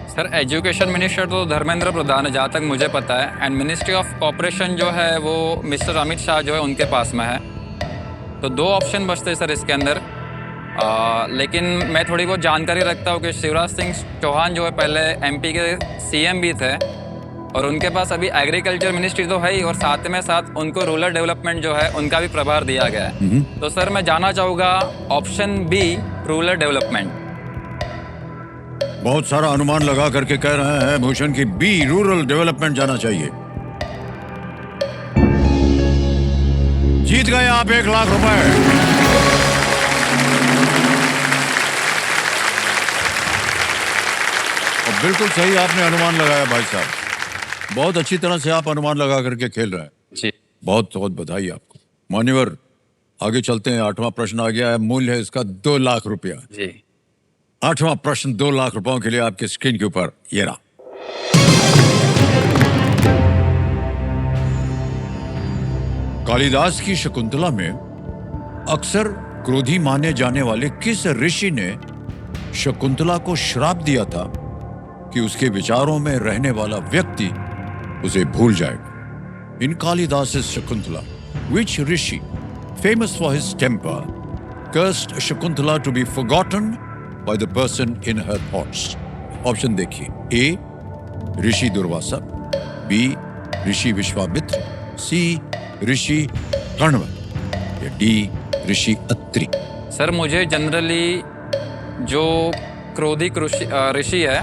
सर एजुकेशन मिनिस्टर तो धर्मेंद्र प्रधान है जहाँ तक मुझे पता है, एंड मिनिस्ट्री ऑफ कॉपरेशन जो है वो मिस्टर अमित शाह जो है उनके पास में है। तो 2 ऑप्शन बचते हैं सर इसके अंदर। लेकिन मैं थोड़ी बहुत जानकारी रखता हूँ कि शिवराज सिंह चौहान जो है पहले एमपी के सीएम भी थे और उनके पास अभी एग्रीकल्चर मिनिस्ट्री तो है ही, और साथ में साथ उनको रूरल डेवलपमेंट जो है उनका भी प्रभार दिया गया है। तो सर मैं जाना चाहूँगा ऑप्शन बी, रूरल डेवलपमेंट। बहुत सारा अनुमान लगा करके कह रहे हैं भूषण की बी, रूरल डेवलपमेंट जाना चाहिए। जीत गए आप 1,00,000 रुपए। और बिल्कुल सही आपने अनुमान लगाया भाई साहब, बहुत अच्छी तरह से आप अनुमान लगा करके खेल रहे हैं। जी। बहुत बहुत बधाई आपको। मान्यवर आगे चलते हैं। 8वां प्रश्न आ गया है, मूल्य है इसका 2,00,000 रुपया। जी। 8वां प्रश्न 2,00,000 रुपयों के लिए आपके स्क्रीन के ऊपर ये रहा। कालिदास की शकुंतला में अक्सर क्रोधी माने जाने वाले किस ऋषि ने शकुंतला को श्राप दिया था कि उसके विचारों में रहने वाला व्यक्ति उसे भूल जाएगा? In Kalidas Shakuntala, which rishi, famous for his temper, cursed Shakuntala to be forgotten by the person in her thoughts? Option देखिए। ए ऋषि दुर्वासा, बी ऋषि विश्वामित्र, सी ऋषि कण्व या डी ऋषि अत्रि। सर मुझे जनरली जो क्रोधी ऋषि है,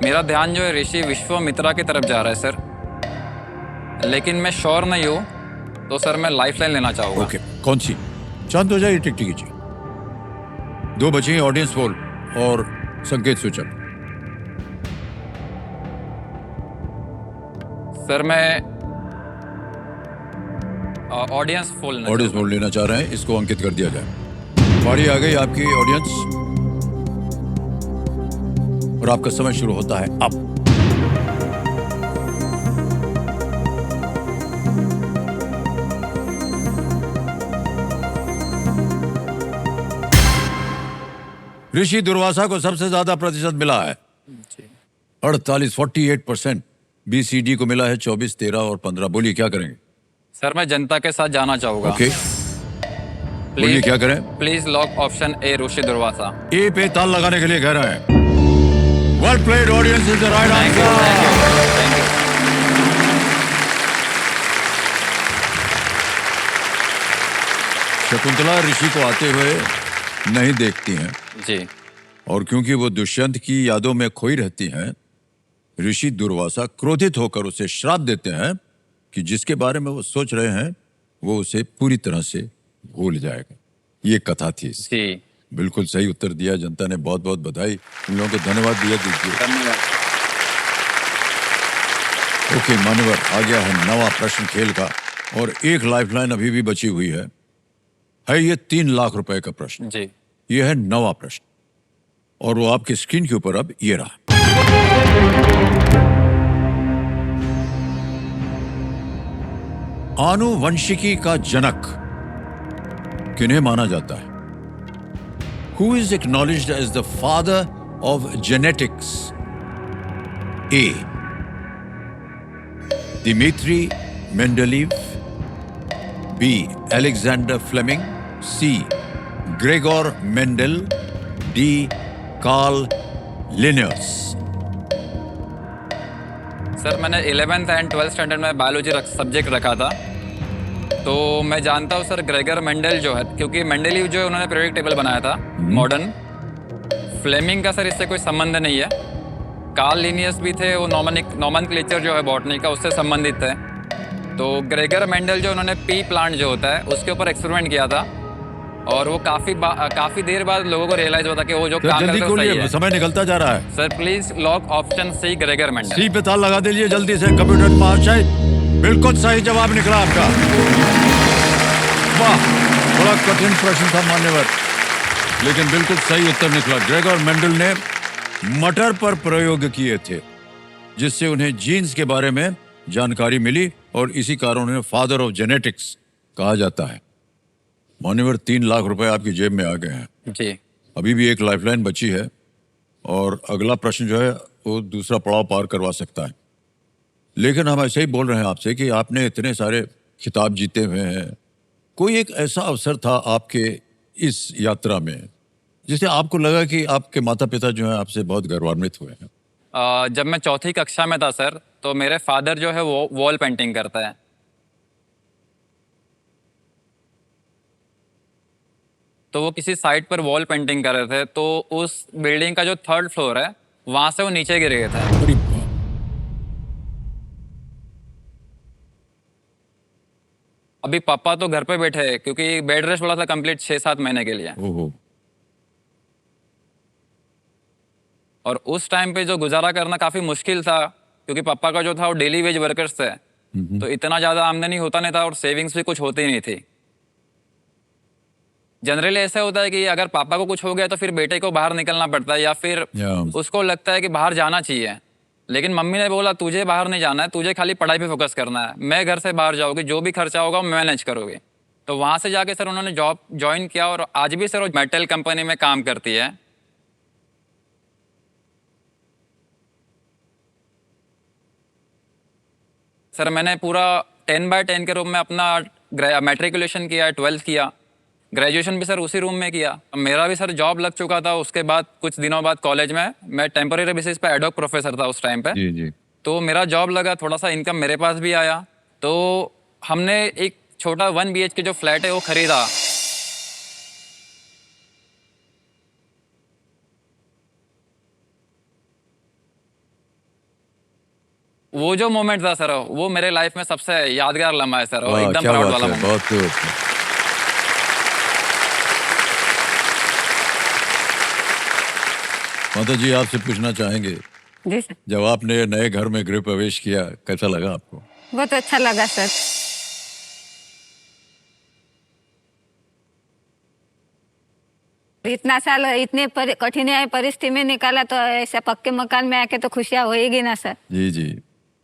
मेरा ध्यान जो है ऋषि विश्वामित्रा की तरफ जा रहा है सर, लेकिन मैं श्योर नहीं हूँ, तो सर मैं लाइफलाइन लेना चाहूँगा। ओके, कौन सी? शांत हो जाइए, टिक टिक जी। 2 बचे हैं, ऑडियंस पोल और संकेत सूचक। सर मैं ऑडियंस पोल लेना चाह रहे हैं, इसको अंकित कर दिया जाए। बारी आ गई आपकी ऑडियंस और आपका समय शुरू होता है अब। ऋषि दुर्वासा को सबसे ज्यादा प्रतिशत मिला है, 48% BCD को मिला है 24, 13 और 15। बोलिए क्या करेंगे? सर मैं जनता के साथ जाना चाहूंगा। ओके, बोलिए क्या करें? Please lock option A Rishi Durvasa. A पे ताल लगाने के लिए कह रहा है। Well played, audience is the right thank you, answer. Thank you. Shakuntala ऋषि को आते हुए नहीं देखती हैं, जी और क्योंकि वो दुष्यंत की यादों में खोई रहती हैं, ऋषि दुर्वासा क्रोधित होकर उसे श्राप देते हैं कि जिसके बारे में वो सोच रहे हैं वो उसे पूरी तरह से भूल जाएगा। ये कथा थी इसकी। जी, बिल्कुल सही उत्तर दिया, जनता ने बहुत बहुत बधाई। इन लोगों को धन्यवाद दिया दीजिए। धन्यवाद। ओके मान्यवर, आ गया है नवा प्रश्न खेल का, और एक लाइफलाइन अभी भी बची हुई है ये 3 लाख रुपए का प्रश्न। जी ये है नवा प्रश्न, और वो आपकी स्क्रीन के ऊपर अब ये रहा। आनुवंशिकी का जनक किन्हें माना जाता है? Who is acknowledged as the father of genetics? A. Dmitri Mendeleev. B. Alexander Fleming. C. Gregor Mendel. D. Carl Linnaeus. Sir मैंने 11th एंड 12th स्टैंडर्ड में बायोलॉजी सब्जेक्ट रखा था, तो मैं जानता हूँ सर ग्रेगर मेंडल जो है, क्योंकि मेंडलीव जो है उन्होंने पीरियोडिक टेबल बनाया था मॉडर्न। फ्लेमिंग का सर इससे कोई संबंध नहीं है। कार्ल लिनियस भी थे, वो नॉमनक्लेचर जो है बॉटनी का उससे संबंधित है। तो ग्रेगर मेंडल जो उन्होंने पी प्लांट जो होता है उसके ऊपर एक्सपेरिमेंट किया था, और वो काफी देर बाद लोगों को रियलाइज हुआ था कि वो जो काम जल्दी करते हैं वो सही खोलिए, है। समय निकलता जा रहा है। Sir please lock option C Gregor Mendel. C पे ताल लगा दीजिए जल्दी से। कंप्यूटर महाशय, बिल्कुल सही जवाब निकला आपका। वाह, बड़ा कठिन प्रश्न था मान्यवर, लेकिन बिल्कुल सही उत्तर निकला। ग्रेगर मेंडल ने मटर पर प्रयोग किए थे, जिससे उन्हें जीन्स के बारे में जानकारी मिली, और इसी कारण उन्हें फादर ऑफ जेनेटिक्स कहा जाता है। मान्यवर, 3 लाख रुपए आपकी जेब में आ गए हैं। जी अभी भी एक लाइफलाइन बची है, और अगला प्रश्न जो है वो दूसरा पड़ाव पार करवा सकता है। लेकिन हम ऐसे ही बोल रहे हैं आपसे कि आपने इतने सारे खिताब जीते हुए हैं, कोई एक ऐसा अवसर था आपके इस यात्रा में जिससे आपको लगा कि आपके माता पिता जो हैं आपसे बहुत गौरवान्वित हुए हैं? जब मैं चौथी कक्षा में था सर, तो मेरे फादर जो है वो वॉल पेंटिंग करता है। तो वो किसी साइट पर वॉल पेंटिंग कर रहे थे, तो उस बिल्डिंग का जो 3rd फ्लोर है वहां से वो नीचे गिर गए थे। अरे बाप। अभी पापा तो घर पे बैठे हैं, क्योंकि बेड रेस्ट बोला था कंप्लीट 6-7 महीने के लिए। ओहो। और उस टाइम पे जो गुजारा करना काफी मुश्किल था, क्योंकि पापा का जो था वो डेली वेज वर्कर्स थे, तो इतना ज्यादा आमदनी होता नहीं था, और सेविंग्स भी कुछ होती नहीं थी। जनरली ऐसा होता है कि अगर पापा को कुछ हो गया तो फिर बेटे को बाहर निकलना पड़ता है, या फिर उसको लगता है कि बाहर जाना चाहिए। लेकिन मम्मी ने बोला तुझे बाहर नहीं जाना है, तुझे खाली पढ़ाई पे फोकस करना है, मैं घर से बाहर जाओगी, जो भी खर्चा होगा वो मैनेज करोगे। तो वहां से जाके सर उन्होंने जॉब ज्वाइन किया, और आज भी सर वो मेटल कंपनी में काम करती है। सर मैंने पूरा 10/10 के रूम में अपना मैट्रिकुलेशन किया, 12th किया, ग्रेजुएशन भी सर उसी रूम में किया। मेरा भी सर जॉब लग चुका था। उसके बाद कुछ दिनों बाद कॉलेज में मैं टेम्पररी बेसिस पे एडहॉक प्रोफेसर था उस टाइम पे। जी जी। तो मेरा जॉब लगा, थोड़ा सा इनकम मेरे पास भी आया, तो हमने एक छोटा 1 BHK जो फ्लैट है वो खरीदा। वो जो मोमेंट था सर, वो मेरे लाइफ में सबसे यादगार लम्हा है सर, और एकदम प्राउड वाला मोमेंट। बहुत खूब। माता जी, आपसे पूछना चाहेंगे, जी सर। जब आपने नए घर में गृह प्रवेश किया, कैसा लगा आपको? बहुत अच्छा लगा सर। इतना साल इतने कठिन परिस्थिति में निकाला, तो ऐसा पक्के मकान में आके तो खुशियाँ होएगी ना सर। जी जी।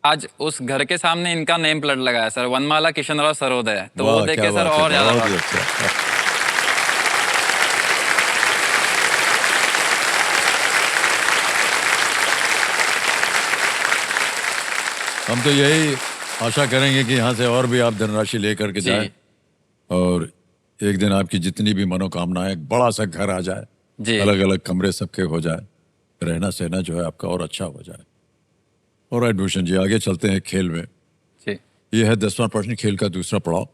आज उस घर के सामने इनका नेम प्लेट लगा है सर, वनमाला किशनराव सरोदय, तो वो वाह, देख क्या के सर बात है, और ज्यादा बहुत ही बात। अच्छा। हम तो यही आशा करेंगे कि यहाँ से और भी आप धनराशि लेकर के जी। जाएं और एक दिन आपकी जितनी भी मनोकामनाएं, एक बड़ा सा घर आ जाए, जी। अलग अलग कमरे सबके हो जाए, रहना सहना जो है आपका और अच्छा हो जाए। और राइट भूषण जी, आगे चलते हैं खेल में। जी। ये है 10वां प्रश्न, खेल का दूसरा पड़ाव।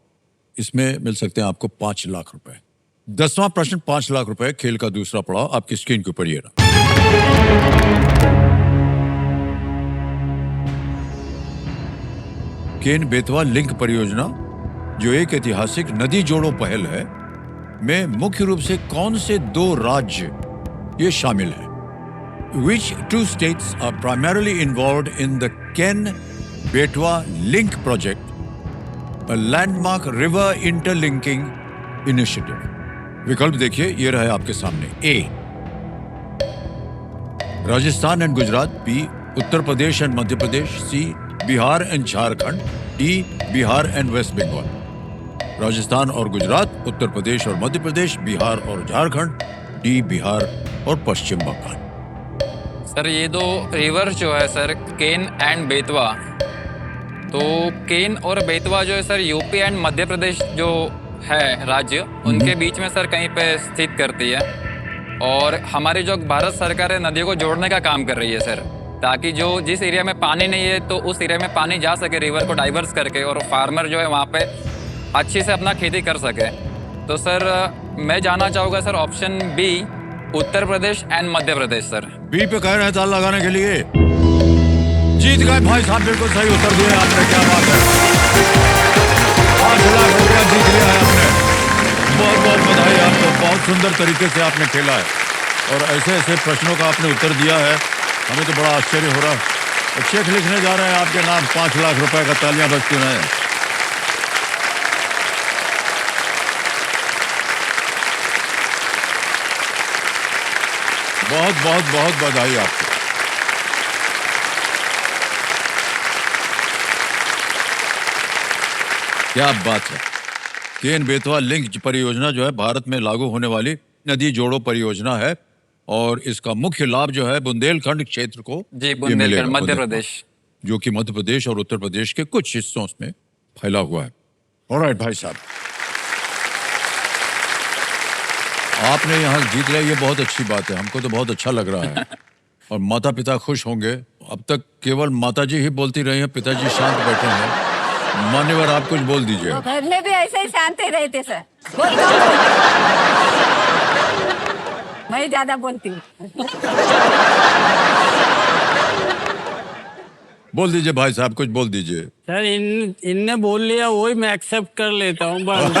इसमें मिल सकते हैं आपको 5 लाख रुपए। 10वां प्रश्न 5 लाख रुपए, खेल का दूसरा पड़ाव आपकी स्क्रीन के ऊपर ये रहा। केन बेतवा लिंक परियोजना, जो एक ऐतिहासिक नदी जोड़ो पहल है, में मुख्य रूप से कौन से 2 राज्य ये शामिल है? Which 2 states are primarily involved in the Ken Betwa Link project, a landmark river interlinking initiative? विकल्प देखिए, ये रहे आपके सामने। A, Rajasthan and Gujarat. B, Uttar Pradesh and Madhya Pradesh. C, Bihar and Jharkhand. D, Bihar and West Bengal. Rajasthan और गुजरात, उत्तर प्रदेश और मध्य प्रदेश, बिहार और झारखंड, D, बिहार और पश्चिम बंगाल। सर ये 2 रिवर्स जो है सर, केन एंड बेतवा, तो केन और बेतवा जो है सर यूपी एंड मध्य प्रदेश जो है राज्य, उनके बीच में सर कहीं पे स्थित करती है। और हमारी जो भारत सरकार है नदियों को जोड़ने का काम कर रही है सर, ताकि जो जिस एरिया में पानी नहीं है तो उस एरिया में पानी जा सके रिवर को डाइवर्स करके, और फार्मर जो है वहाँ पे अच्छी से अपना खेती कर सके। तो सर मैं जानना चाहूँगा sir option B, Uttar Pradesh and Madhya Pradesh sir. B पे कह रहे हैं ताल लगाने के लिए। जीत गए भाई साहब, बिल्कुल सही उत्तर दिया आपने, क्या बात है। 5 लाख रुपया जीत लिया है आपने। बहुत बहुत बधाई आपको, बहुत सुंदर तरीके से आपने खेला है और ऐसे ऐसे प्रश्नों का आपने उत्तर दिया है, हमें तो बड़ा आश्चर्य हो रहा है। चेक लिखने जा रहे हैं आपके नाम 5 लाख रुपए का, तालियां बजती हैं। बहुत बहुत बहुत बधाई आपको। क्या बात है। केन बेतवा लिंक परियोजना जो है भारत में लागू होने वाली नदी जोड़ो परियोजना है और इसका मुख्य लाभ जो है बुंदेलखंड क्षेत्र को जी, ये बुंदेलखंड मिलेगा। मध्य प्रदेश, जो कि मध्य प्रदेश और उत्तर प्रदेश के कुछ हिस्सों में फैला हुआ है। ऑलराइट भाई साहब, आपने यहाँ जीत लिया, ये बहुत अच्छी बात है, हमको तो बहुत अच्छा लग रहा है और माता पिता खुश होंगे। अब तक केवल माताजी ही बोलती रही हैं, पिताजी शांत बैठे हैं। मान्यवर, आप कुछ बोल दीजिए। घर में भी ऐसे ही शांत ही रहते सर। मैं ज्यादा बोलती हूँ। बोल दीजिए भाई साहब, कुछ बोल दीजिए। सर इनने बोल लिया वही मैं एक्सेप्ट कर लेता हूँ बस।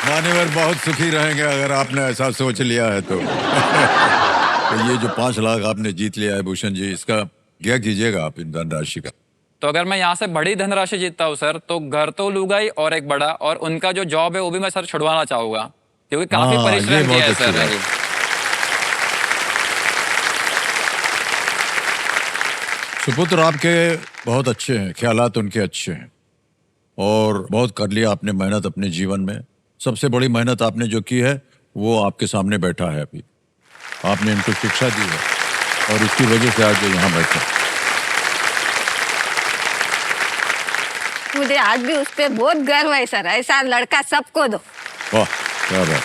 मान्यवर बहुत सुखी रहेंगे अगर आपने ऐसा सोच लिया है तो। तो ये जो 5 लाख आपने जीत लिया है भूषण जी, इसका क्या कीजिएगा आप इन धनराशि का? तो अगर मैं यहाँ से बड़ी धनराशि जीतता हूँ सर, तो घर तो लूंगा ही और एक बड़ा, और उनका जो जॉब है वो भी मैं सर छुड़वाना चाहूंगा, क्योंकि काफी हाँ, ये परिश्रम बहुत किया है अच्छी सर बात मेरी। सुपुत्र आपके बहुत अच्छे हैं, ख्यालात उनके अच्छे हैं और बहुत कर लिया आपने मेहनत अपने जीवन में। सबसे बड़ी मेहनत आपने जो की है वो आपके सामने बैठा है अभी। आपने इनको शिक्षा दी है और इसकी वजह से आज ये यहाँ बैठे। मुझे आज भी उस पर बहुत गर्व है सर। ऐसा लड़का सबको दो। वाह, क्या बात।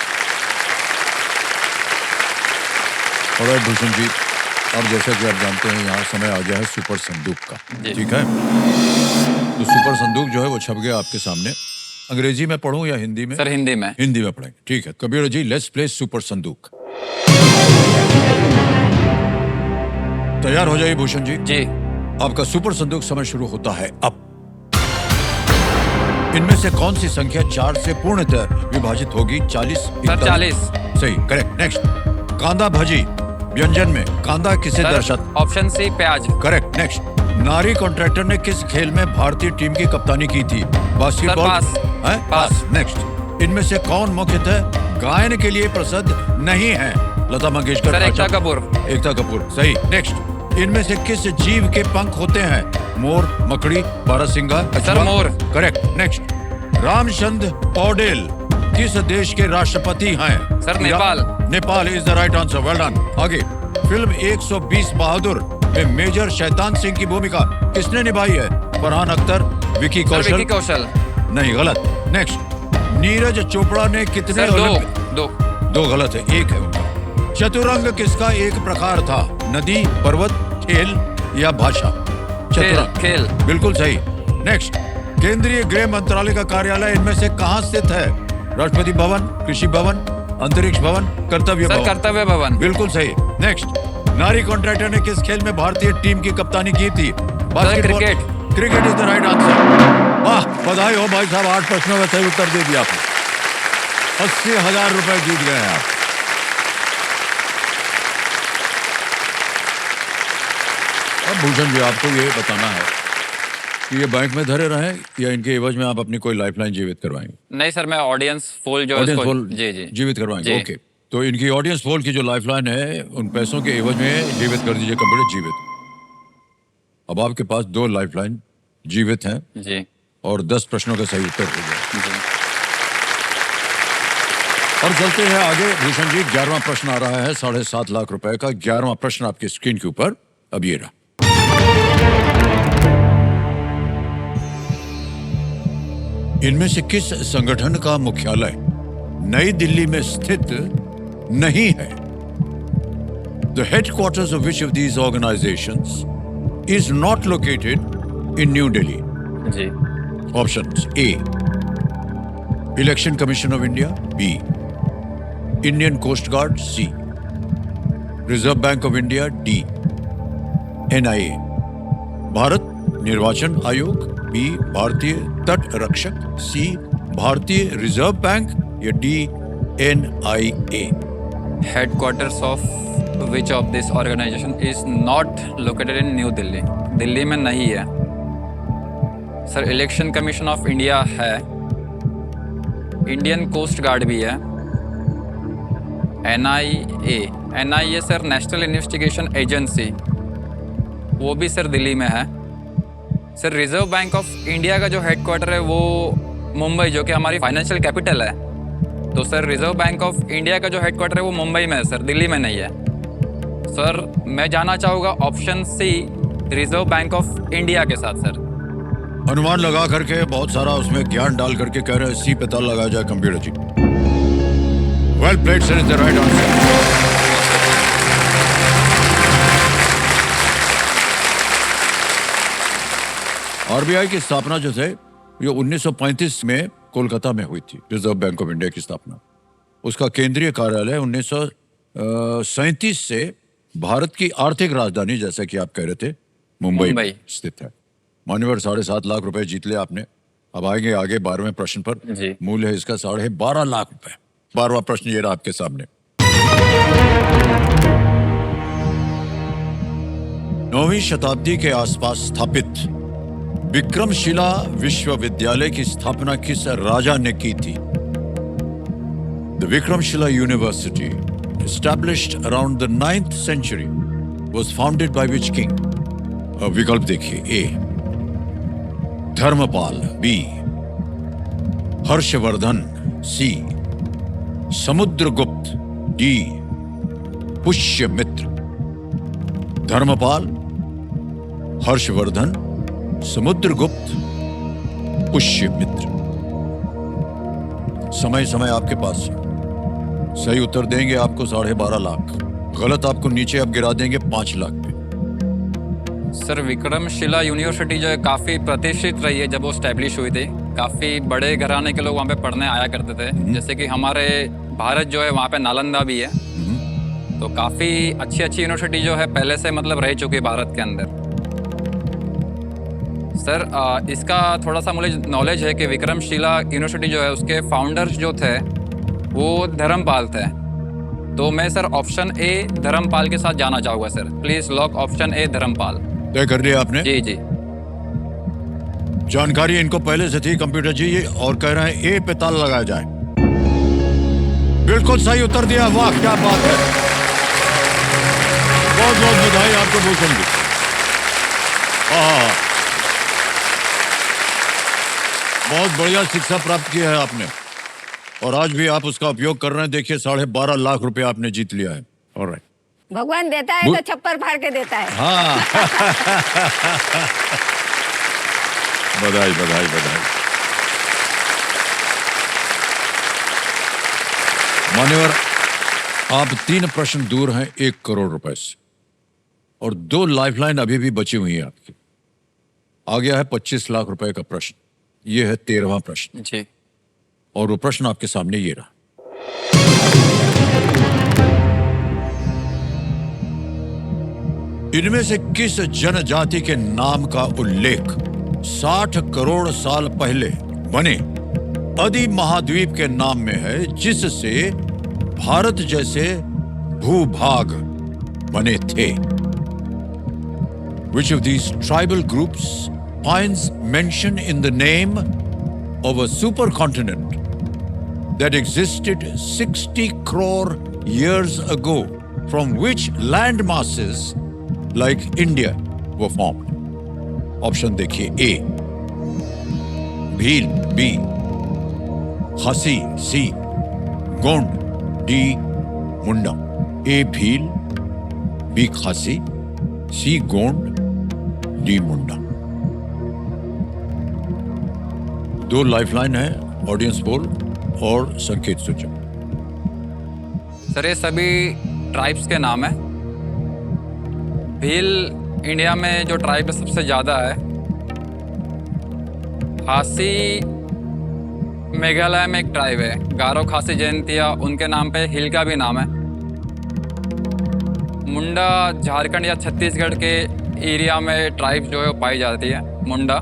और भूषण जी, अब जैसा कि आप जानते हैं यहाँ समय आ गया है सुपर संदूक का, ठीक है? तो सुपर संदूक जो है वो छप गया आपके सामने। अंग्रेजी में पढ़ूं या हिंदी में? सर हिंदी में। हिंदी में पढ़ेंगे, ठीक है। Kabir ji, let's play super संदूक। तैयार हो जाइए भूषण जी। जी। आपका सुपर संदूक समय शुरू होता है अब। इनमें से कौन सी संख्या 4 से पूर्णतः विभाजित होगी? 40? सर 40। सही, करेक्ट। नेक्स्ट, कांदा भजी व्यंजन में कांदा किसे दर्शाता? ऑप्शन सी, प्याज। करेक्ट। नेक्स्ट, नारी कॉन्ट्रैक्टर ने किस खेल में भारतीय टीम की कप्तानी की थी? बास्केटबॉल? पास। पास। नेक्स्ट, इनमें से कौन मुख्यतः गायन के लिए प्रसिद्ध नहीं है? लता मंगेशकर? सर एकता कपूर। एकता कपूर, सही। नेक्स्ट, इनमें से किस जीव के पंख होते हैं? मोर, मकड़ी, बारहसिंगा? सर मोर। करेक्ट। नेक्स्ट, रामचंद्र पौडेल किस देश के राष्ट्रपति हैं? Sir, Nepal. Nepal is the right answer, well done. आगे, फिल्म 120 बहादुर में मेजर शैतान सिंह की भूमिका किसने निभाई है? फरहान अख्तर, विकी सर, कौशल? विकी कौशल। नहीं, गलत। नेक्स्ट, नीरज चोपड़ा ने कितने सर, दो गलत है, एक है उनका। चतुरंग किसका एक प्रकार था? नदी, पर्वत, खेल या भाषा? चतुरंग, खेल। बिल्कुल सही। नेक्स्ट, केंद्रीय गृह मंत्रालय का कार्यालय इनमें से कहाँ स्थित है? राष्ट्रपति भवन, कृषि भवन, अंतरिक्ष भवन, कर्तव्य सर, भवन? कर्तव्य भवन। बिल्कुल सही। नेक्स्ट, नारी कॉन्ट्रैक्टर ने किस खेल में भारतीय टीम की कप्तानी की थी? Cricket. Cricket is the right answer. वाह, बधाई हो भाई साहब, 8 प्रश्नों का सही उत्तर दे दिया आपने। 80,000 रुपए जीत गए हैं आप। अब भूषण जी, आपको ये बताना है कि ये बैंक में धरे रहें या इनके एवज में आप अपनी कोई लाइफलाइन जीवित करवाएंगे? नहीं सर, मैं ऑडियंस पोल जो है ऑडियंस उसको- पोल जी जीवित करवाएंगे, जी। ओके। तो इनकी ऑडियंस पोल की जो लाइफलाइन है, उन पैसों के एवज में जीवित कर दीजिए कंप्यूटर, जीवित। अब आपके पास 2 लाइफलाइन जीवित हैं जी और 10 प्रश्नों का सही उत्तर हो गया। जी। और चलते हैं आगे। भूषण जी, 11वां प्रश्न आ रहा है 7.5 लाख रुपए का। 11वां प्रश्न आपकी स्क्रीन के ऊपर अब ये रहा। इनमें से किस संगठन का मुख्यालय नई दिल्ली में स्थित नहीं है? The headquarters of which of these organizations is not located in New Delhi? Ji Options: A, Election Commission of India; B, Indian Coast Guard; C, Reserve Bank of India; D, NIA. Bharat निर्वाचन आयोग, B, भारतीय तट रक्षक; C, भारतीय reserve bank या D, NIA. Headquarters of which of this organisation is not located in New Delhi? Delhi में नहीं है sir. Election commission of India है, इंडियन कोस्ट गार्ड भी है, NIA sir national investigation agency, वो भी सर दिल्ली में है sir. Reserve bank of India का जो हेडक्वार्टर है वो मुंबई, जो कि हमारी फाइनेंशियल कैपिटल है, तो sir reserve bank of India का जो हेडक्वार्टर है वो मुंबई में है सर, दिल्ली में नहीं है सर। मैं जाना चाहूँगा option C, reserve bank of India के साथ सर। अनुमान लगा करके, बहुत सारा उसमें ज्ञान डाल करके कह रहे हैं सी पे ताला लगाया जाए computer ji. Well played sir, is the right answer. RBI की स्थापना जो थे, ये 1935 में कोलकाता में हुई थी। रिजर्व बैंक ऑफ इंडिया की स्थापना, उसका केंद्रीय कार्यालय 1937 से भारत की आर्थिक राजधानी, जैसा कि आप कह रहे थे, मुंबई में स्थित है। मान्यवर, 7.5 लाख रुपए जीत ले आपने। अब आएंगे आगे 12वें प्रश्न पर। जी। मूल्य है इसका 12.5 लाख रुपए। 12वां प्रश्न ये रहा आपके सामने। 9वीं शताब्दी के आसपास स्थापित विक्रमशिला विश्वविद्यालय की स्थापना किस राजा ने की थी? The Vikramshila University, established around the 9th century, was founded by which king? विकल्प देखिए। A, Dharmpal; B, Harshvardhan; C, Samudragupta; D, Pushyamitra. Dharmpal, Harshvardhan, Samudragupta, Pushyamitra. समय आपके पास। सही उत्तर देंगे आपको 12.5 लाख, गलत आपको नीचे अब गिरा देंगे 5 लाख पे। सर विक्रमशिला यूनिवर्सिटी जो है काफ़ी प्रतिष्ठित रही है जब वो स्टैब्लिश हुई थी। काफ़ी बड़े घराने के लोग वहाँ पे पढ़ने आया करते थे, जैसे कि हमारे भारत जो है वहाँ पे नालंदा भी है, तो काफ़ी अच्छी यूनिवर्सिटी जो है पहले से मतलब रह चुकी है भारत के अंदर। सर इसका थोड़ा सा मुझे नॉलेज है कि विक्रमशिला यूनिवर्सिटी जो है उसके फाउंडर्स जो थे वो धर्मपाल थे, तो मैं सर ऑप्शन ए धर्मपाल के साथ जाना चाहूँगा sir. Please lock option A Dharampal. तय कर लिया आपने? जी जी। जानकारी इनको पहले से थी कंप्यूटर जी, और कह रहे हैं ए पे ताला लगाया जाए। बिल्कुल सही उत्तर दिया, वाह क्या बात है। बहुत बहुत बधाई आपको भूषण जी। बहुत बढ़िया शिक्षा प्राप्त की है आपने। और आज भी आप उसका उपयोग कर रहे हैं। देखिए 12.5 लाख रुपए आपने जीत लिया है। ऑलराइट। भगवान देता है तो छप्पर फाड़ के देता है। हाँ बधाई बधाई बधाई। मान्यवर, आप 3 प्रश्न दूर हैं 1 करोड़ रुपए से, और 2 लाइफलाइन अभी भी बची हुई है आपकी। आ गया है 25 लाख रुपए का प्रश्न। ये है 13वां प्रश्न, जी। और वो प्रश्न आपके सामने ये रहा। इनमें से किस जनजाति के नाम का उल्लेख 60 करोड़ साल पहले बने अधि महाद्वीप के नाम में है, जिससे भारत जैसे भूभाग बने थे? Which of these tribal groups finds mention in the name of a supercontinent that existed 60 crore years ago, from which land masses like India were formed? Option देखिए। ए भील, बी खासी, सी गोंड, डी मुंडा। ए भील, बी खासी, सी गोंड, डी मुंडा। 2 lifeline है, audience poll और संकेत सूचक। Sir ये सभी tribes के नाम है। भील इंडिया में जो ट्राइब सबसे ज़्यादा है। खासी मेघालय में एक ट्राइब है, गारो खासी जयंतिया, उनके नाम पे हिल का भी नाम है। मुंडा झारखंड या छत्तीसगढ़ के एरिया में ट्राइब जो है वो पाई जाती है। मुंडा,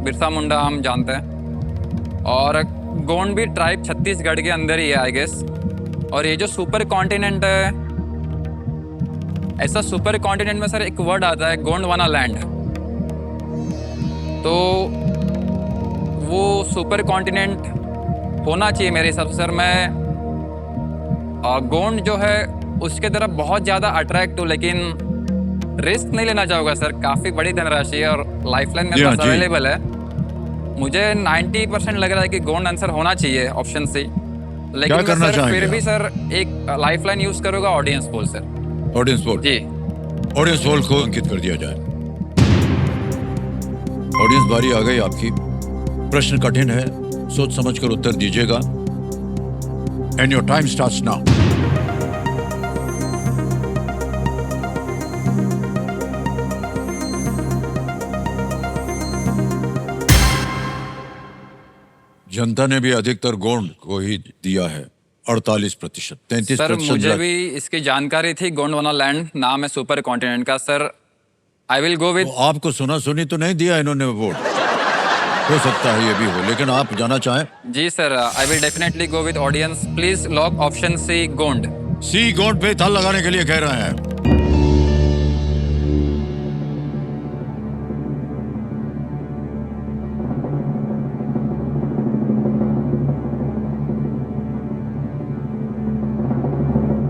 बिरसा मुंडा हम जानते हैं। और गोंड भी ट्राइब छत्तीसगढ़ के अंदर ही है आई गेस। और ये जो सुपर कॉन्टिनेंट है, ऐसा सुपर कॉन्टिनेंट में सर एक वर्ड आता है गोंडवाना लैंड। तो वो सुपर कॉन्टिनेंट होना चाहिए मेरे हिसाब से सर। मैं गोंड जो है उसके तरफ बहुत ज़्यादा अट्रैक्ट हूँ, लेकिन रिस्क नहीं लेना चाहूँगा सर। काफ़ी बड़ी धनराशि है और लाइफलाइन मेरे पास अवेलेबल है। मुझे 90% लग रहा है कि गोंड आंसर होना चाहिए, ऑप्शन सी। लेकिन मैं सर फिर भी सर एक लाइफलाइन यूज़ करूँगा, audience poll sir. Audience poll जी, ऑडियंस पोल को अंकित कर दिया जाए। ऑडियंस बारी आ गई आपकी। प्रश्न कठिन है, सोच समझकर उत्तर दीजिएगा। And your time starts now. जनता ने भी अधिकतर गोंड को ही दिया है, 48%। 33% सर मुझे भी इसकी जानकारी थी। गोंडवाना लैंड नाम है सुपर कॉन्टिनेंट का sir. I will go with. आपको सुना सुनी तो नहीं दिया इन्होंने वोट, हो सकता है ये भी हो, लेकिन आप जाना चाहें? जी sir, I will definitely go with audience. Please lock option C Gond. C Gond पे ताल लगाने के लिए कह रहे हैं।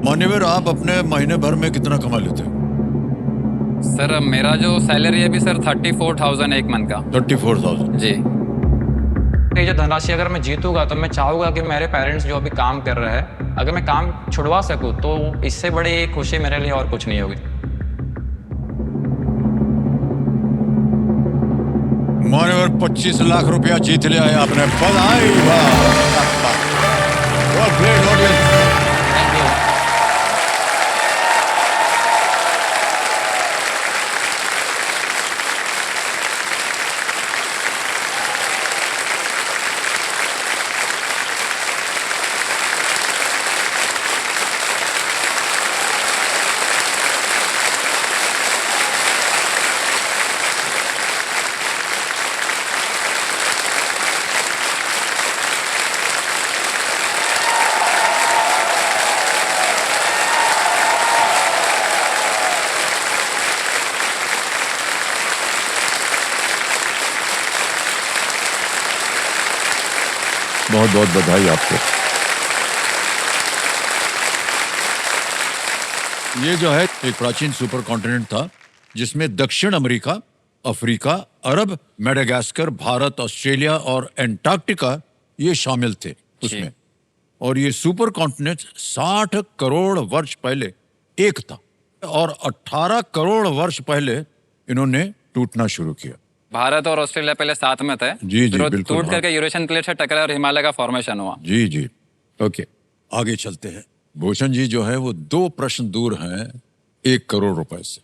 मान्यवर, आप अपने महीने भर में कितना कमा लेते हैं? सर मेरा जो सैलरी है भी सर 34,000 एक मंथ का। 34,000। जी। ये जो धनराशि अगर मैं जीतूंगा तो मैं चाहूँगा कि मेरे पेरेंट्स जो अभी काम कर रहे हैं, अगर मैं काम छुड़वा सकूँ तो इससे बड़ी खुशी मेरे लिए और कुछ नहीं होगी। मान्यवर 25 लाख रुपया जीत लिया है आपने। बधाई। Well played, audience. बहुत बहुत बधाई आपको। ये जो है एक प्राचीन सुपर कॉन्टिनेंट था जिसमें दक्षिण अमेरिका, अफ्रीका, अरब, मेडागास्कर, भारत, ऑस्ट्रेलिया और एंटार्क्टिका ये शामिल थे उसमें। और ये सुपर कॉन्टिनेंट 60 करोड़ वर्ष पहले एक था और 18 करोड़ वर्ष पहले इन्होंने टूटना शुरू किया। भारत और ऑस्ट्रेलिया पहले साथ में थे, जी, फिर वो बिल्कुल, टूट हाँ। करके यूरेशियन प्लेट से टकरा और हिमालय का फॉर्मेशन हुआ। जी जी, ओके, आगे चलते हैं। भूषण जी जो है वो 2 प्रश्न दूर हैं 1 करोड़ रुपए से,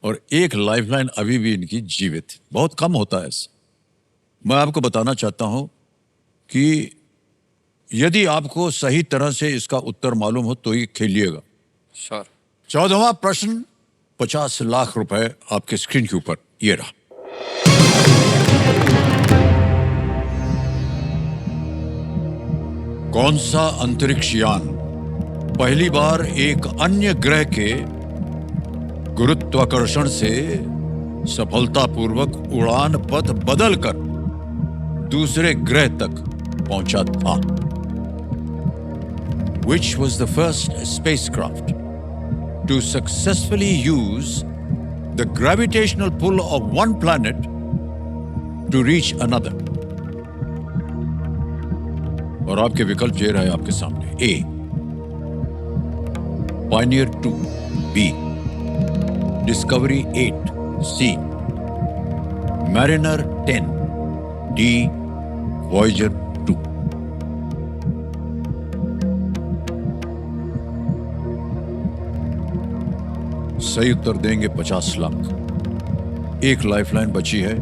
और एक लाइफलाइन अभी भी इनकी जीवित है। बहुत कम होता है ऐसा। मैं आपको बताना चाहता हूं कि यदि आपको सही तरह से इसका उत्तर मालूम हो तो ही खेलिएगा। श्योर। 14वां प्रश्न 50 लाख रुपए आपके स्क्रीन के ऊपर, ये रहा। कौन सा अंतरिक्ष यान पहली बार एक अन्य ग्रह के गुरुत्वाकर्षण से सफलतापूर्वक उड़ान पथ बदलकर दूसरे ग्रह तक पहुंचा था? Which was the first spacecraft to successfully use the gravitational pull of one planet to reach another? और आपके विकल्प ये रहे आपके सामने। A, Pioneer 2, B, Discovery 8, C, Mariner 10, D, Voyager 2। सही उत्तर देंगे 50 लाख। एक लाइफलाइन बची है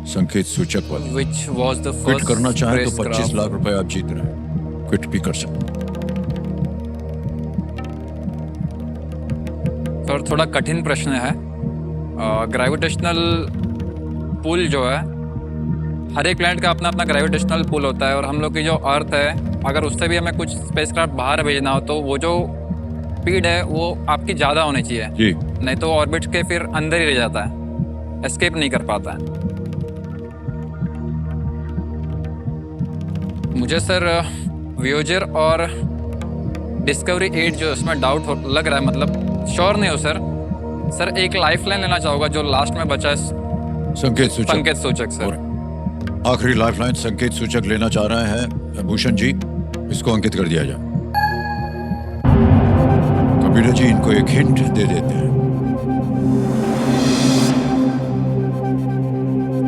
संकेत सूचक वाली। Which was the quit first करना चाहें तो spacecraft? 25 लाख रुपए आप जीत रहे हैं, क्विट भी कर सकते हैं। और थोड़ा कठिन प्रश्न है। ग्रेविटेशनल पुल जो है, हर एक प्लैनेट का अपना अपना ग्रेविटेशनल पुल होता है, और हम लोग की जो अर्थ है, अगर उससे भी हमें कुछ स्पेसक्राफ्ट बाहर भेजना हो तो वो जो स्पीड है वो आपकी ज़्यादा होनी चाहिए जी, नहीं तो ऑर्बिट के फिर अंदर ही रह जाता है, एस्केप नहीं कर पाता है। मुझे सर वोयेजर और डिस्कवरी 8 जो उसमें डाउट लग रहा है, मतलब श्योर नहीं हो सर। सर एक लाइफलाइन लेना चाहूँगा जो लास्ट में बचा है, संकेत सूचक। संकेत सूचक सर। और आखिरी लाइफलाइन संकेत सूचक लेना चाह रहे हैं भूषण जी, इसको अंकित कर दिया जाए। कबीर जी इनको एक हिंट दे देते हैं।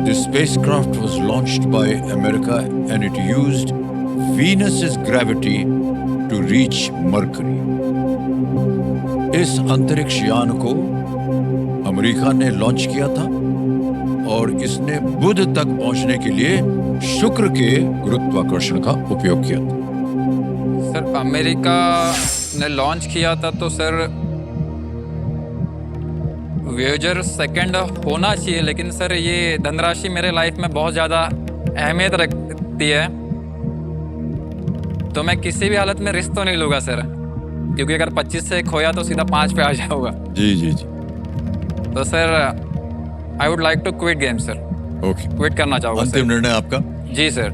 The spacecraft was launched by America and it used Venus's gravity to reach Mercury. इस अंतरिक्ष यान को अमेरिका ने लॉन्च किया था और इसने बुध तक पहुंचने के लिए शुक्र के गुरुत्वाकर्षण का उपयोग किया था। सर अमेरिका ने लॉन्च किया था तो सर वोयेजर सेकंड होना चाहिए, लेकिन सर ये धनराशि मेरे लाइफ में बहुत ज़्यादा अहमियत रखती है, तो मैं किसी भी हालत में रिस्क तो नहीं लूँगा सर, क्योंकि अगर 25 से खोया तो सीधा 5 पे आ जाऊँगा। जी जी जी, तो sir I would like to quit game sir. Okay, quit करना चाहूँगा अंतिम सर। निर्णय आपका। जी सर।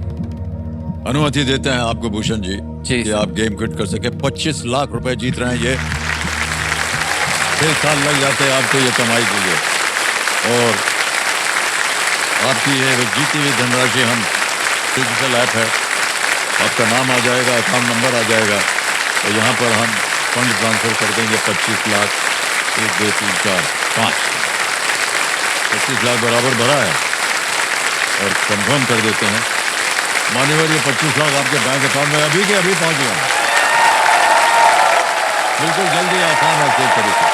अनुमति देते हैं आपको भूषण जी जी कि सर। आप गेम क्विट कर सके। 25 लाख रुपए जीत रहे हैं। ये 6 साल लग जाते हैं आपको ये कमाई के लिए, और आपकी ये जीती हुई धनराशि हम डिजिटल ऐप है, आपका नाम आ जाएगा, अकाउंट नंबर आ जाएगा, और यहाँ पर हम फंड ट्रांसफर कर देंगे 25 लाख। 1 2 3 4 5 25 लाख बराबर भरा है और कंफर्म कर देते हैं मान्यवर, ये 25 लाख आपके बैंक अकाउंट में अभी के अभी पहुंच गया। बिल्कुल जल्दी, आसान है कोई तरीका।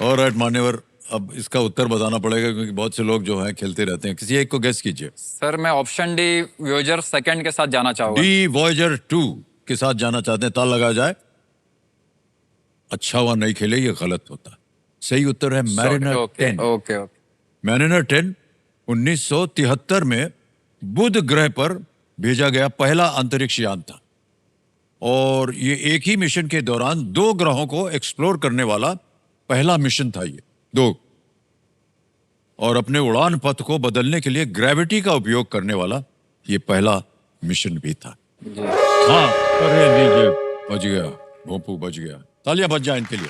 ऑलराइट मान्यवर, अब इसका उत्तर बताना पड़ेगा क्योंकि बहुत से लोग जो हैं खेलते रहते हैं। किसी एक को गेस कीजिए। सर मैं ऑप्शन डी वोयेजर सेकंड के साथ जाना चाहूँगा। डी वॉयेजर 2 के साथ जाना चाहते हैं, ताल लगा जाए। अच्छा हुआ नहीं खेले, ये गलत होता। सही उत्तर है मैरिनर 10। Okay okay. मैरिनर 10 1973 में बुध ग्रह पर भेजा गया पहला अंतरिक्ष यान था, और ये एक ही मिशन के दौरान 2 ग्रहों को एक्सप्लोर करने वाला पहला मिशन था ये 2, और अपने उड़ान पथ को बदलने के लिए ग्रेविटी का उपयोग करने वाला ये पहला मिशन भी था। हाँ, अरे लीजिए, बच गया, भोंपू बच गया। तालियां बज जाए इनके लिए।